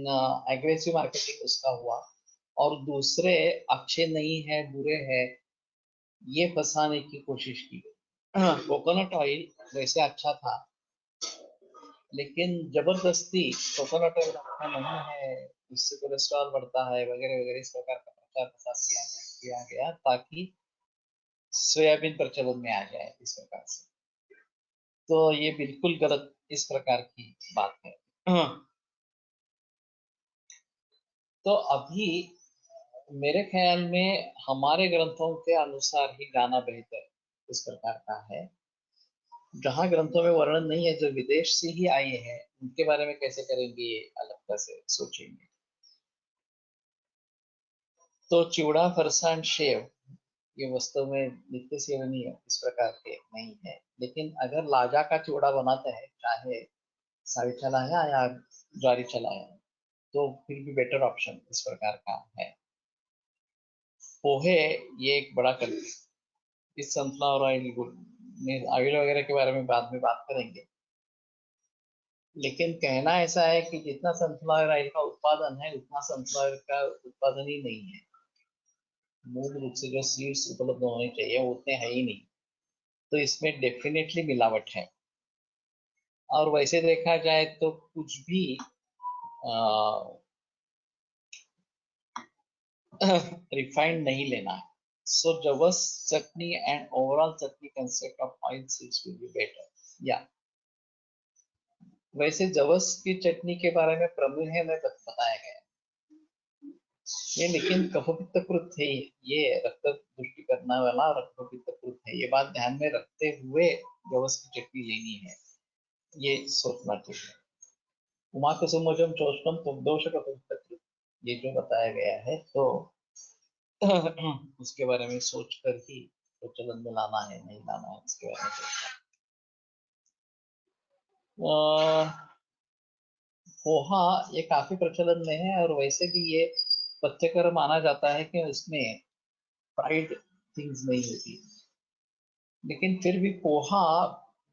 एग्रेसिव मार्केटिंग उसका हुआ और दूसरे अच्छे नहीं है बुरे हैं ये फंसाने की कोशिश की। कोकोनट ऑयल वैसे अच्छा था, लेकिन जबरदस्ती कोकोनट ऑयल अच्छा नहीं है, उससे कोलेस्ट्रॉल बढ़ता है वगैरह वगैरह, इस प्रकार का प्रचार प्रसार किया गया ताकि सोयाबीन प्रचलन में आ जाए इस प्रकार से। तो ये बिल्कुल गलत इस प्रकार की बात है। तो अभी मेरे ख्याल में हमारे ग्रंथों के अनुसार ही गाना बेहतर इस प्रकार का है। जहाँ ग्रंथों में वर्णन नहीं है, जो विदेश से ही आए हैं उनके बारे में कैसे करेंगे, ये अलग से सोचेंगे। तो चिवड़ा, फरसान, सेव ये वास्तव में नित्य सेवनीय इस प्रकार के नहीं है, लेकिन अगर लाजा का चिवड़ा बनाते हैं, चाहे साड़ी चलाया या ज्वारी चलाया, तो फिर भी बेटर ऑप्शन इस प्रकार का है। पोहे ये एक बड़ा कंट्री, इस सनफ्लावर ऑयल वगैरह के बारे में बाद में बात करेंगे। लेकिन कहना ऐसा है कि जितना सनफ्लावर ऑयल का उत्पादन है उतना सनफ्लावर का उत्पादन ही नहीं है। मूल रूप से जो सीड्स उपलब्ध होने चाहिए वो उतने है ही नहीं, तो इसमें डेफिनेटली मिलावट है। और वैसे देखा जाए तो कुछ भी रिफाइंड नहीं लेना है। सो जवस chutney and overall chutney concept of oil seeds will be better. या वैसे जवस की चटनी के बारे में प्रमेह में बताया गया ये, लेकिन कफपित्तकृत है, ये रक्त पुष्टि करने वाला रक्तपित्तकृत है, ये बात ध्यान में रखते हुए जवस की चटनी लेनी है, ये सोचना चाहिए। उमा कुसुमोजम चोष्टम तुग्धोष कफपित्तकृत, ये जो बताया गया है, तो उसके बारे में सोच कर ही प्रचलन में लाना है नहीं लाना है इसके बारे में सोचना। पोहा ये काफी प्रचलन में है, और वैसे भी ये पथ्यकर माना जाता है कि उसमें फ्राइड थिंग्स नहीं होती, लेकिन फिर भी पोहा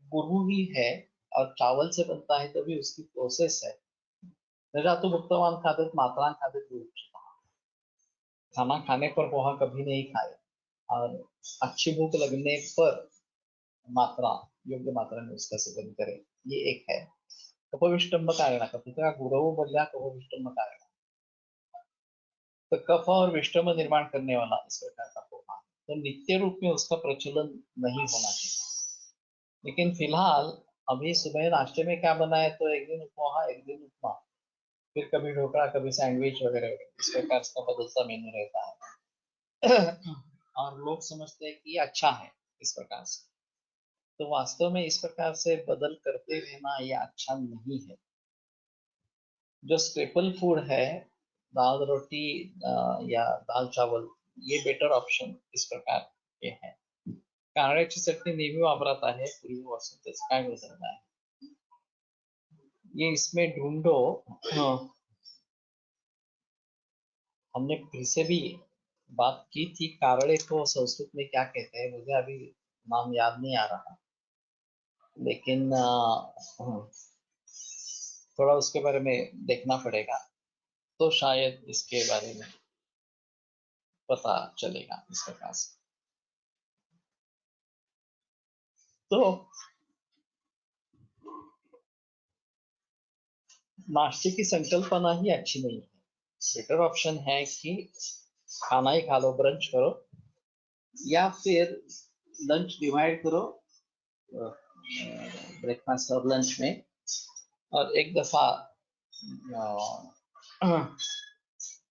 गुरु ही है और चावल से बनता है, तभी उसकी प्रोसेस है। न जातु भुक्तवान खादत मात्रान खादत गुरु, खाना खाने पर पोहा कभी नहीं खाए, और अच्छी भूख लगने पर मात्रा, योग्य मात्रा में उसका सेवन करें, ये एक है। कफविष्टंभ कारण, कपिता गुरु बल्ला कफविष्टंभ कारण, तो कफ और विष्टंभ निर्माण करने वाला इस प्रकार का पोहा, तो नित्य रूप में उसका प्रचलन नहीं होना चाहिए। लेकिन फिलहाल अभी सुबह नाश्ते में क्या बना है, तो एक दिन पोहा एक दिन उपमा, फिर कभी ढोकला कभी सैंडविच वगैरह वगैरह, इस प्रकार का बदलता मेन्यू रहता है। और लोग समझते हैं कि ये अच्छा है इस प्रकार से, तो वास्तव में इस प्रकार से बदल करते रहना ये अच्छा नहीं है। जो स्टेपल फूड है, दाल रोटी या दाल चावल, ये बेटर ऑप्शन इस प्रकार के हैं। कारळ्याची चटणी नेहमी वापरात आहे पूर्वीपासून, त्याचं काय बदलणं आहे, ये इसमें ढूंढो। हमने फिर से भी बात की थी, कारळे को संस्कृत में क्या कहते हैं, मुझे अभी नाम याद नहीं आ रहा, लेकिन थोड़ा उसके बारे में देखना पड़ेगा, तो शायद इसके बारे में पता चलेगा इस प्रकार से। तो नाश्ते की संकल्पना ही अच्छी नहीं है। बेटर ऑप्शन है कि खाना ही खा लो, ब्रंच करो, या फिर लंच डिवाइड करो ब्रेकफास्ट और लंच में, और एक दफा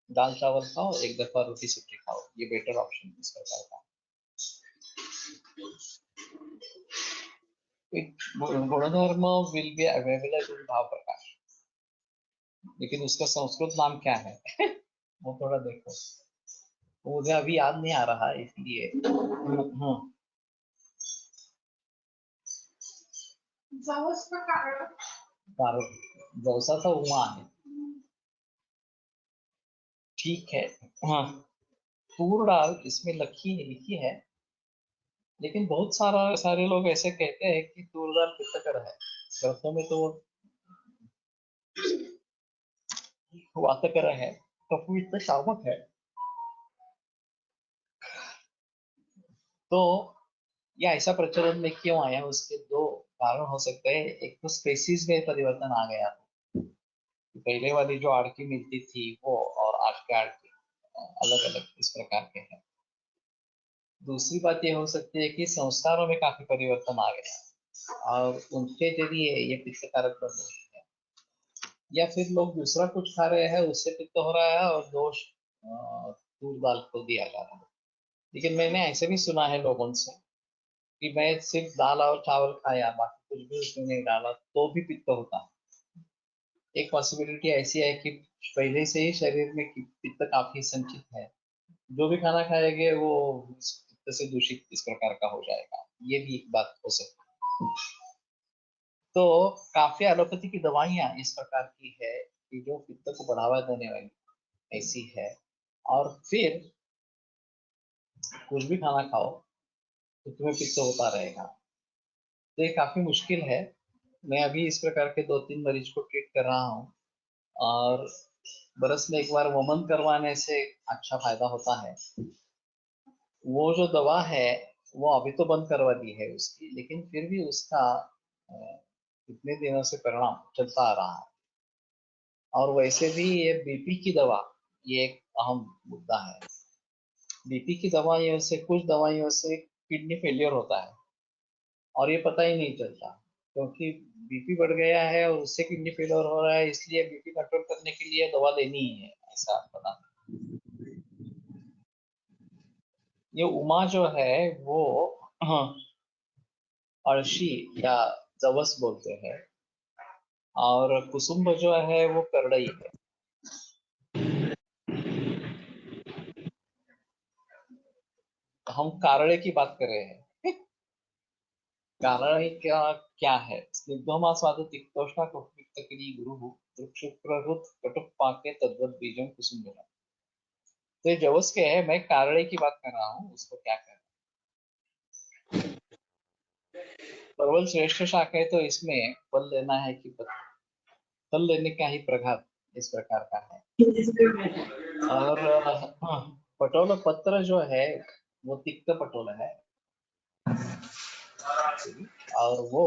दाल चावल खाओ, एक दफा रोटी सब्जी खाओ, ये बेटर ऑप्शन इस प्रकार का। गुणधर्म विल बी अवेलेबल इन भाव प्रकाश, लेकिन उसका संस्कृत नाम क्या है वो थोड़ा देखो, मुझे अभी याद नहीं आ रहा इसलिए। जवसाचा उमा आहे, ठीक है। हाँ, तूर दाल इसमें लिखी है, लेकिन बहुत सारे लोग ऐसे कहते हैं कि तूर दाल पित्तकर है, ग्रंथों में तो वातकर है, कफपित्त शामक है। तो यह ऐसा प्रचलन में क्यों आया, उसके दो कारण हो सकते हैं, एक तो स्पेसीज में परिवर्तन आ गया, पहले वाली जो आड़की मिलती थी वो और आज के आड़की अलग अलग इस प्रकार के हैं। दूसरी बात ये हो सकती है कि संस्कारों में काफी परिवर्तन आ गया और उनके जरिए ये पित्त कारक बन रही है, या फिर लोग दूसरा कुछ खा रहे हैं उससे पित्त हो रहा है और दोष तूर दाल को दिया जा रहा है। लेकिन मैंने ऐसे भी सुना है लोगों से कि मैं सिर्फ दाल और चावल खाया, बाकी कुछ भी उसमें नहीं डाला तो भी पित्त होता है। एक पॉसिबिलिटी ऐसी है कि पहले से ही शरीर में पित्त काफी संचित है, जो भी खाना खाएंगे वो पित्त से दूषित इस प्रकार का हो जाएगा, ये भी एक बात हो सकती है। तो काफी एलोपैथी की दवाइयाँ इस प्रकार की है कि जो पित्त को बढ़ावा देने वाली ऐसी है, और फिर कुछ भी खाना खाओ तो तुम्हें पित्त होता रहेगा। तो ये काफी मुश्किल है। मैं अभी इस प्रकार के 2-3 मरीज को ट्रीट कर रहा हूँ और बरस में एक बार वमन करवाने से अच्छा फायदा होता है। वो जो दवा है वो अभी तो बंद करवा दी है उसकी, लेकिन फिर भी उसका कितने दिनों से परिणाम चलता आ रहा है। और वैसे भी ये बीपी की दवा ये एक अहम मुद्दा है। बीपी की दवाइयों से, कुछ दवाइयों से किडनी फेलियर होता है और ये पता ही नहीं चलता, क्योंकि बीपी बढ़ गया है और उससे किडनी फेलियर हो रहा है, इसलिए बीपी कंट्रोल करने के लिए दवा लेनी ही है, ऐसा पता। ये उमा जो है वो अड़शी या जवस बोलते हैं, और कुसुम्ब जो है वो करड़ई है। हम कारले की बात कर रहे हैं। कारले क्या क्या है? स्निग्धोमा स्वाद तिक्तोष्णा कटुपित्तकिनी गुरुः शुक्रहृत कटुप्पाके तद्वत् बीजं कुसुम्बरम्। तो ये जवस के है, मैं कारले की बात कर रहा हूँ, उसको क्या कर। परवल श्रेष्ठ शाक है, तो इसमें फल लेना है कि पत्ता, फल लेने का ही प्रघात इस प्रकार का है। और पटोला पत्र जो है वो तिक्त पटोला है और वो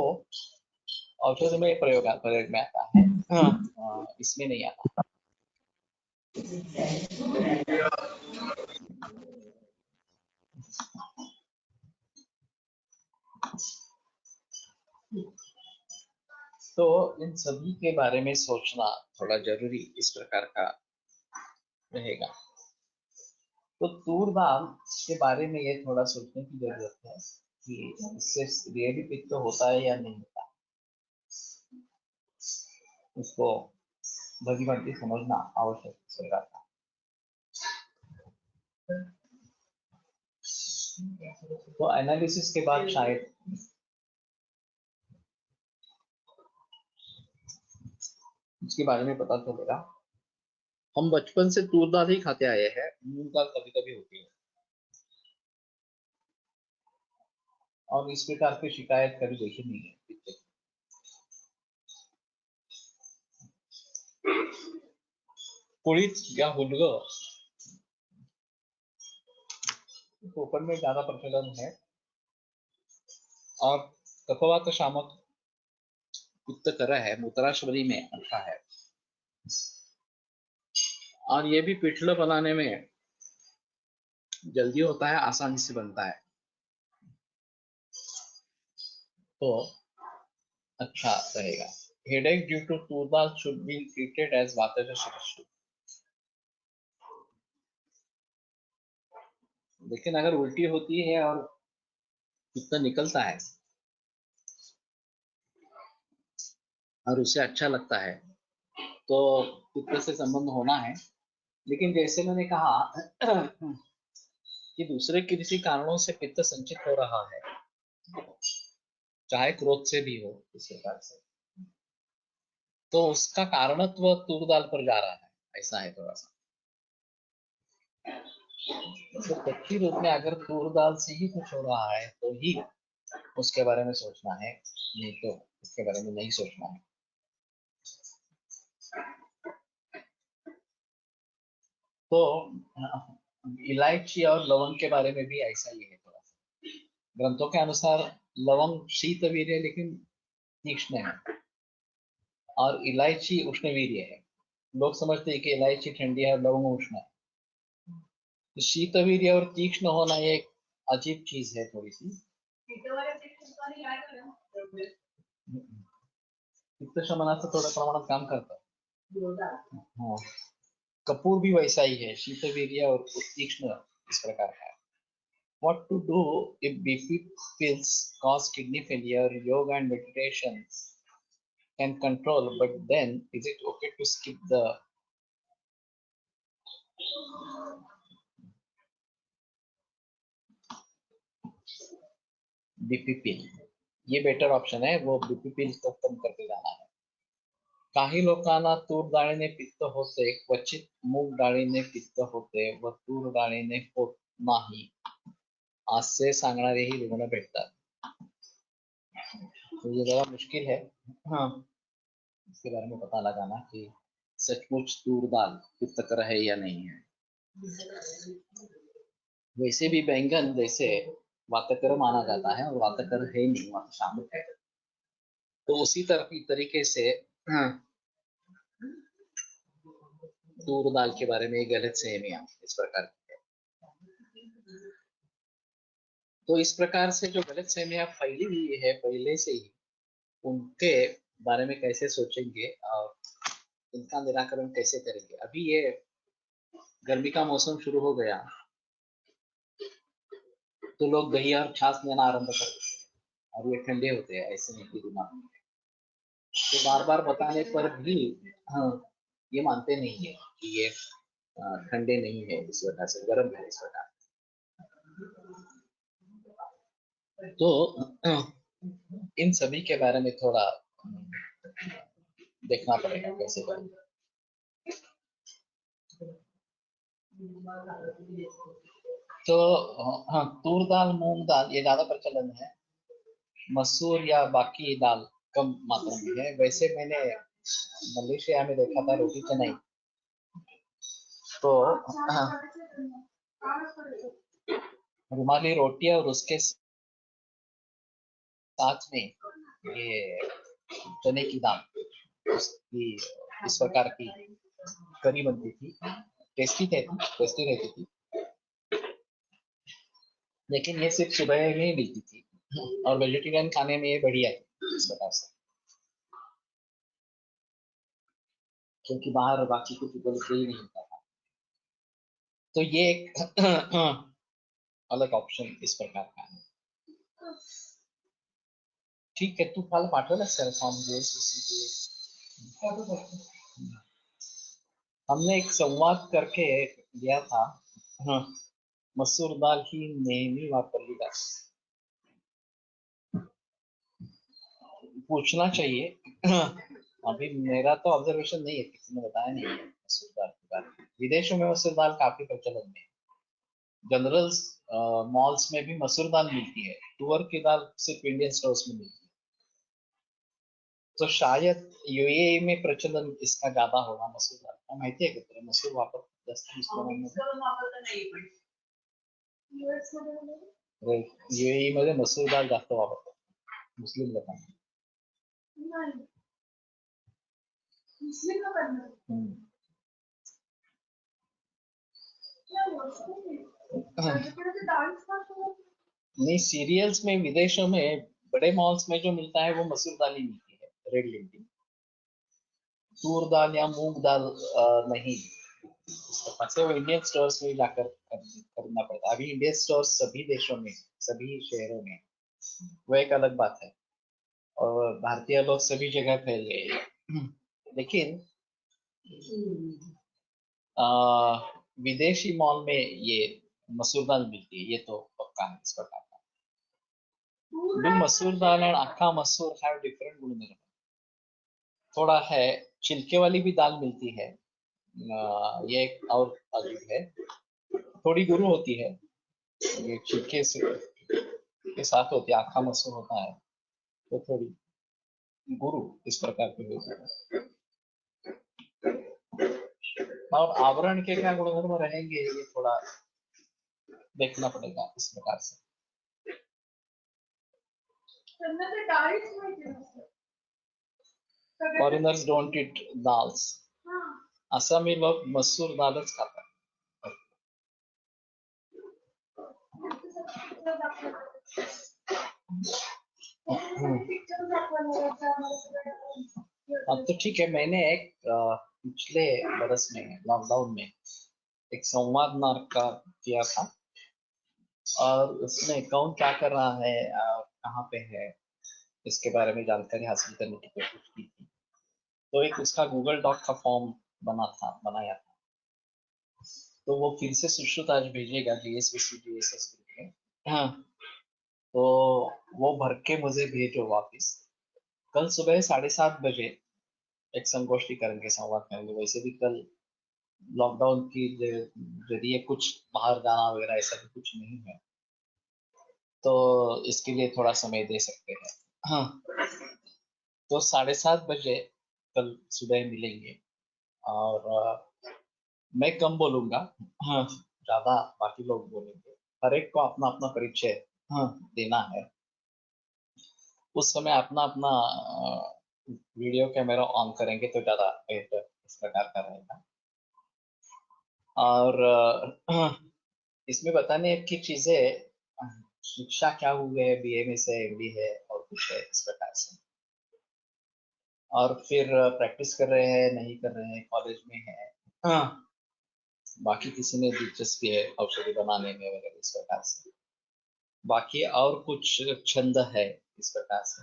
औषध में प्रयोग में आता है, इसमें नहीं आता। तो इन सभी के बारे में सोचना थोड़ा जरूरी इस प्रकार का रहेगा। तो तूर दाल के बारे में ये थोड़ा सोचने की जरूरत है कि इससे रियली पित्त होता है या नहीं होता, उसको भली भांति समझना आवश्यक सरकार का। तो एनालिसिस के बाद शायद इसके बारे में पता चलेगा। हम बचपन से तूर दाल ही खाते आए हैं, मूंग दाल कभी कभी होती है, और इस प्रकार की शिकायत कभी देखी नहीं है। कुड़ीत या हुलगो कोकण में ज्यादा प्रचलन है, और कफवात शामक पित्त कर है, मूत्राशवरी में अच्छा है, और ये भी पिछले बनाने में जल्दी होता है, आसानी से बनता है, तो अच्छा रहेगा। Headache due to toor dal should be treated as वातज शिरस्सु। लेकिन अगर उल्टी होती है और पित्त निकलता है और उसे अच्छा लगता है तो पित्त से संबंध होना है। लेकिन जैसे मैंने कहा कि दूसरे किसी कारणों से पित्त संचित हो रहा है, चाहे क्रोध से भी हो इस प्रकार से, तो उसका कारणत्व तूर दाल पर जा रहा है, ऐसा है थोड़ा सा। तो कच्ची रूप में अगर तूर दाल से ही कुछ हो रहा है तो ही उसके बारे में सोचना है, नहीं तो उसके बारे में नहीं सोचना है। तो इलायची और लवंग के बारे में भी ऐसा ही है थोड़ा सा। ग्रंथों के अनुसार लवंग शीत वीर्य, लेकिन तीक्ष्ण है, और इलायची उष्णवीर्य है। लोग समझते हैं कि इलायची ठंडी है और लवंग उष्ण है। तो शीतवीर्य और तीक्ष्ण होना ये एक अजीब चीज है थोड़ी सी। पित्त शमनाचं थोड्या प्रमाणात काम करतं। हाँ, कपूर भी वैसा ही है, शीतवीर्य और तीक्ष्ण इस प्रकार का है। What to do if BP pills cause kidney failure? Yoga and meditation can control, but then is it okay to skip the BP pill? ये बेटर ऑप्शन है, वो BP पिल को कम करके जाना है। काही लोकांना तूर डाळीने पित्त होते, क्वचित मूग डाळीने पित्त होते व तूर डाळीने होत नाही असे सांगणारेही रुग्ण भेटतात। तो ये जरा मुश्किल है, हाँ, इसके बारे में पता लगाना कि सचमुच तूर दाल पित्तकर है या नहीं है। वैसे भी बैंगन जैसे वातकर माना जाता है और वातकर है नहीं, वातशामक है। तो उसी तरीके से हाँ, तूर दाल के बारे में गलत सहमियां इस प्रकार की है। तो इस प्रकार से जो गलत सहमियां फैली हुई है पहले से ही, उनके बारे में कैसे सोचेंगे और इनका निराकरण कैसे करेंगे। अभी ये गर्मी का मौसम शुरू हो गया तो लोग दही और छाछ लेना आरंभ कर देते हैं और ये ठंडे होते हैं, ऐसे नहीं कि बीमार होते हैं। तो बार बार बताने पर भी हाँ, ये मानते नहीं है कि ये ठंडे नहीं है, इस वजह से गर्म है इस वजह। तो इन सभी के बारे में थोड़ा देखना पड़ेगा कैसे करेंगे। तो हाँ, तूर दाल मूंग दाल ये ज्यादा प्रचलन है, मसूर या बाकी दाल कम मात्रा में है। वैसे मैंने मलेशिया में देखा था रोटी चनाई, तो हाँ, रुमाली रोटी और उसके साथ में ये चने की दाल, उसकी इस प्रकार की करी बनती थी, टेस्टी रहती थी। लेकिन ये सिर्फ सुबह में ही मिलती थी और वेजिटेरियन खाने में ये बढ़िया है इस प्रकार से, क्योंकि बाहर बाकी कुछ उपलब्ध ही नहीं होता था। तो ये एक अलग ऑप्शन इस प्रकार का है। ठीक है, तू काल पाठवलं सर फॉर्म हमने एक संवाद करके लिया था। मसूर दाल ही नेहमी वापरली जाते, पूछना चाहिए। अभी मेरा तो ऑब्जर्वेशन नहीं है, किसी ने बताया नहीं है मसूर दाल के बारे में। विदेशों में मसूर दाल काफी प्रचलन में है, जनरल मॉल्स में भी मसूर दाल मिलती है, तुअर की दाल सिर्फ इंडियन स्टोर्स में मिलती है। तो शायद यूएई में प्रचलन इसका ज्यादा होगा मसूर दाल का। माहिती आहे का तुला मसूर वापर जास्त यूएई मध्ये मसूर दाल जास्त वापरतात मुस्लिम लोकांना। नहीं, सीरियल्स में विदेशों में बड़े मॉल्स में जो मिलता है वो मसूर दाल ही मिलती है, रेड लिंटी। तूर दाल या मूंग दाल नहीं, वो इंडियन स्टोर्स में जाकर करना पड़ता है। अभी इंडियन स्टोर्स सभी देशों में, सभी शहरों में, वो एक अलग बात है, और भारतीय लोग सभी जगह फैल गए। लेकिन विदेशी मॉल में ये मसूर दाल मिलती है, ये तो पक्का है इस प्रकार का। मसूर दाल एंड अक्खा मसूर हैव डिफरेंट गुणधर्म। थोड़ा है, छिलके वाली भी दाल मिलती है, ये एक और अजीब है, थोड़ी गुरु होती है, ये छिलके से के साथ होती है। अक्खा मसूर होता है तो थोड़ी गुरु इस प्रकार की होती है। और आवरण के क्या गुणधर्म रहेंगे ये थोड़ा देखना पड़ेगा इस प्रकार से। Foreigners don't eat dals. आसामी लोक मसूर दालच खातात. अब तो ठीक है. मैंने एक पिछले बरस में लॉकडाउन में एक संवाद नाटक का किया था और उसमें कौन क्या कर रहा है कहाँ पे है इसके बारे में जानकारी हासिल करने की कोशिश की थी. तो एक उसका गूगल डॉक का फॉर्म बनाया था. तो वो फिर से सुश्रुत आज भेजेगा GSVC के. हाँ, तो वो भर के मुझे भेजो वापस. कल सुबह 7:30 बजे एक संगोष्ठी करेंगे, संवाद करेंगे. वैसे भी कल लॉकडाउन की जरिए कुछ बाहर जाना वगैरह ऐसा भी कुछ नहीं है, तो इसके लिए थोड़ा समय दे सकते हैं. हाँ, तो 7:30 बजे कल सुबह मिलेंगे और मैं कम बोलूंगा. हाँ, ज्यादा बाकी लोग बोलेंगे. हर एक को अपना अपना परिचय देना है. उस समय अपना अपना वीडियो कैमरा ऑन करेंगे तो ज्यादा बेहतर इस प्रकार का रहेगा. और इसमें बताने की चीजें, शिक्षा क्या हुई है, BA में से MD है और कुछ है इस प्रकार से. और फिर प्रैक्टिस कर रहे हैं नहीं कर रहे हैं, कॉलेज में है, बाकी किसी ने दिलचस्पी है औषधि बनाने में वगैरह इस प्रकार से. बाकी और कुछ छंद है इस प्रकार से.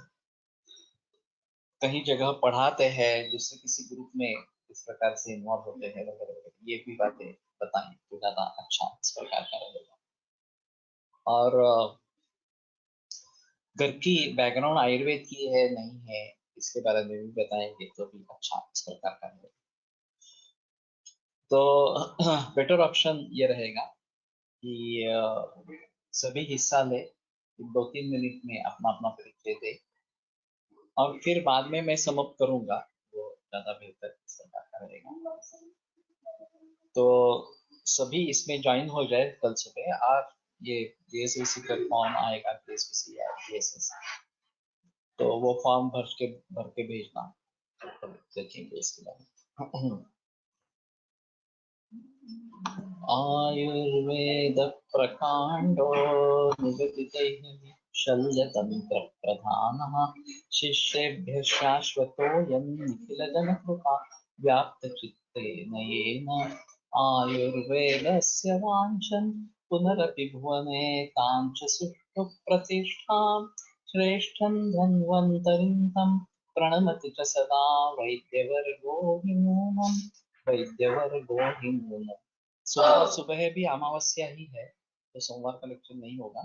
कहीं जगह पढ़ाते हैं, दूसरे किसी ग्रुप में इस प्रकार से इन्वॉल्व होते हैं वगैरह वगैरह. ये भी बातें बताएं तो ज्यादा अच्छा इस प्रकार का रहेगा. और घर की बैकग्राउंड आयुर्वेद की है नहीं है इसके बारे में भी बताएंगे तो भी अच्छा इस प्रकार का रहेगा. तो बेटर ऑप्शन ये रहेगा कि सभी हिस्सा ले, 2-3 मिनट में अपना अपना परिचय दे और फिर बाद में मैं समाप्त करूंगा. वो ज्यादा बेहतर इस प्रकार का रहेगा. तो सभी इसमें ज्वाइन हो जाए कल सुबह. और ये GSVC का फॉर्म आएगा, GSVC या GSS, तो वो फॉर्म भर के भेजना. तो देखेंगे इसके बारे में. आयुर्वेद प्रकांडो निगदितैः शल्यतंत्र प्रधानः शिष्येभ्यः शाश्वतोऽयं निखिलजनकृपा व्याप्तचित्तेन येन आयुर्वेदस्य वाञ्छन् पुनरपि भुवने तां च सुष्ठुप्रतिष्ठां श्रेष्ठं धन्वन्तरिं तं प्रणमति च सदा वैद्यवर्गो हि नूनम्. वैद्यवर्गो हि नूनम्. सोमवार सुबह भी अमावस्या ही है तो सोमवार का लेक्चर नहीं होगा.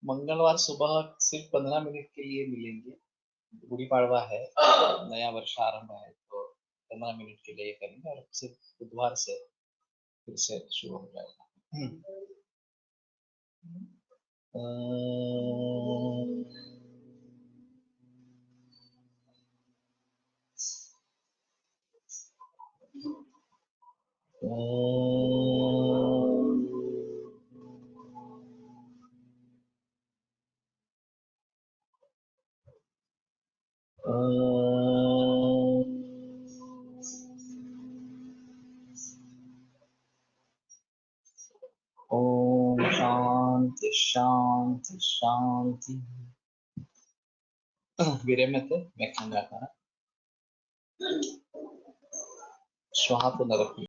मंगलवार सुबह सिर्फ 15 मिनट के लिए मिलेंगे. गुड़ी पाड़वा है, नया वर्ष आरंभ है, तो 15 मिनट के लिए करेंगे और सिर्फ बुधवार से फिर से शुरू हो जाएगा. ओम शांति शांति शांति. विरमते व्याख्यान श्वः पुनरपि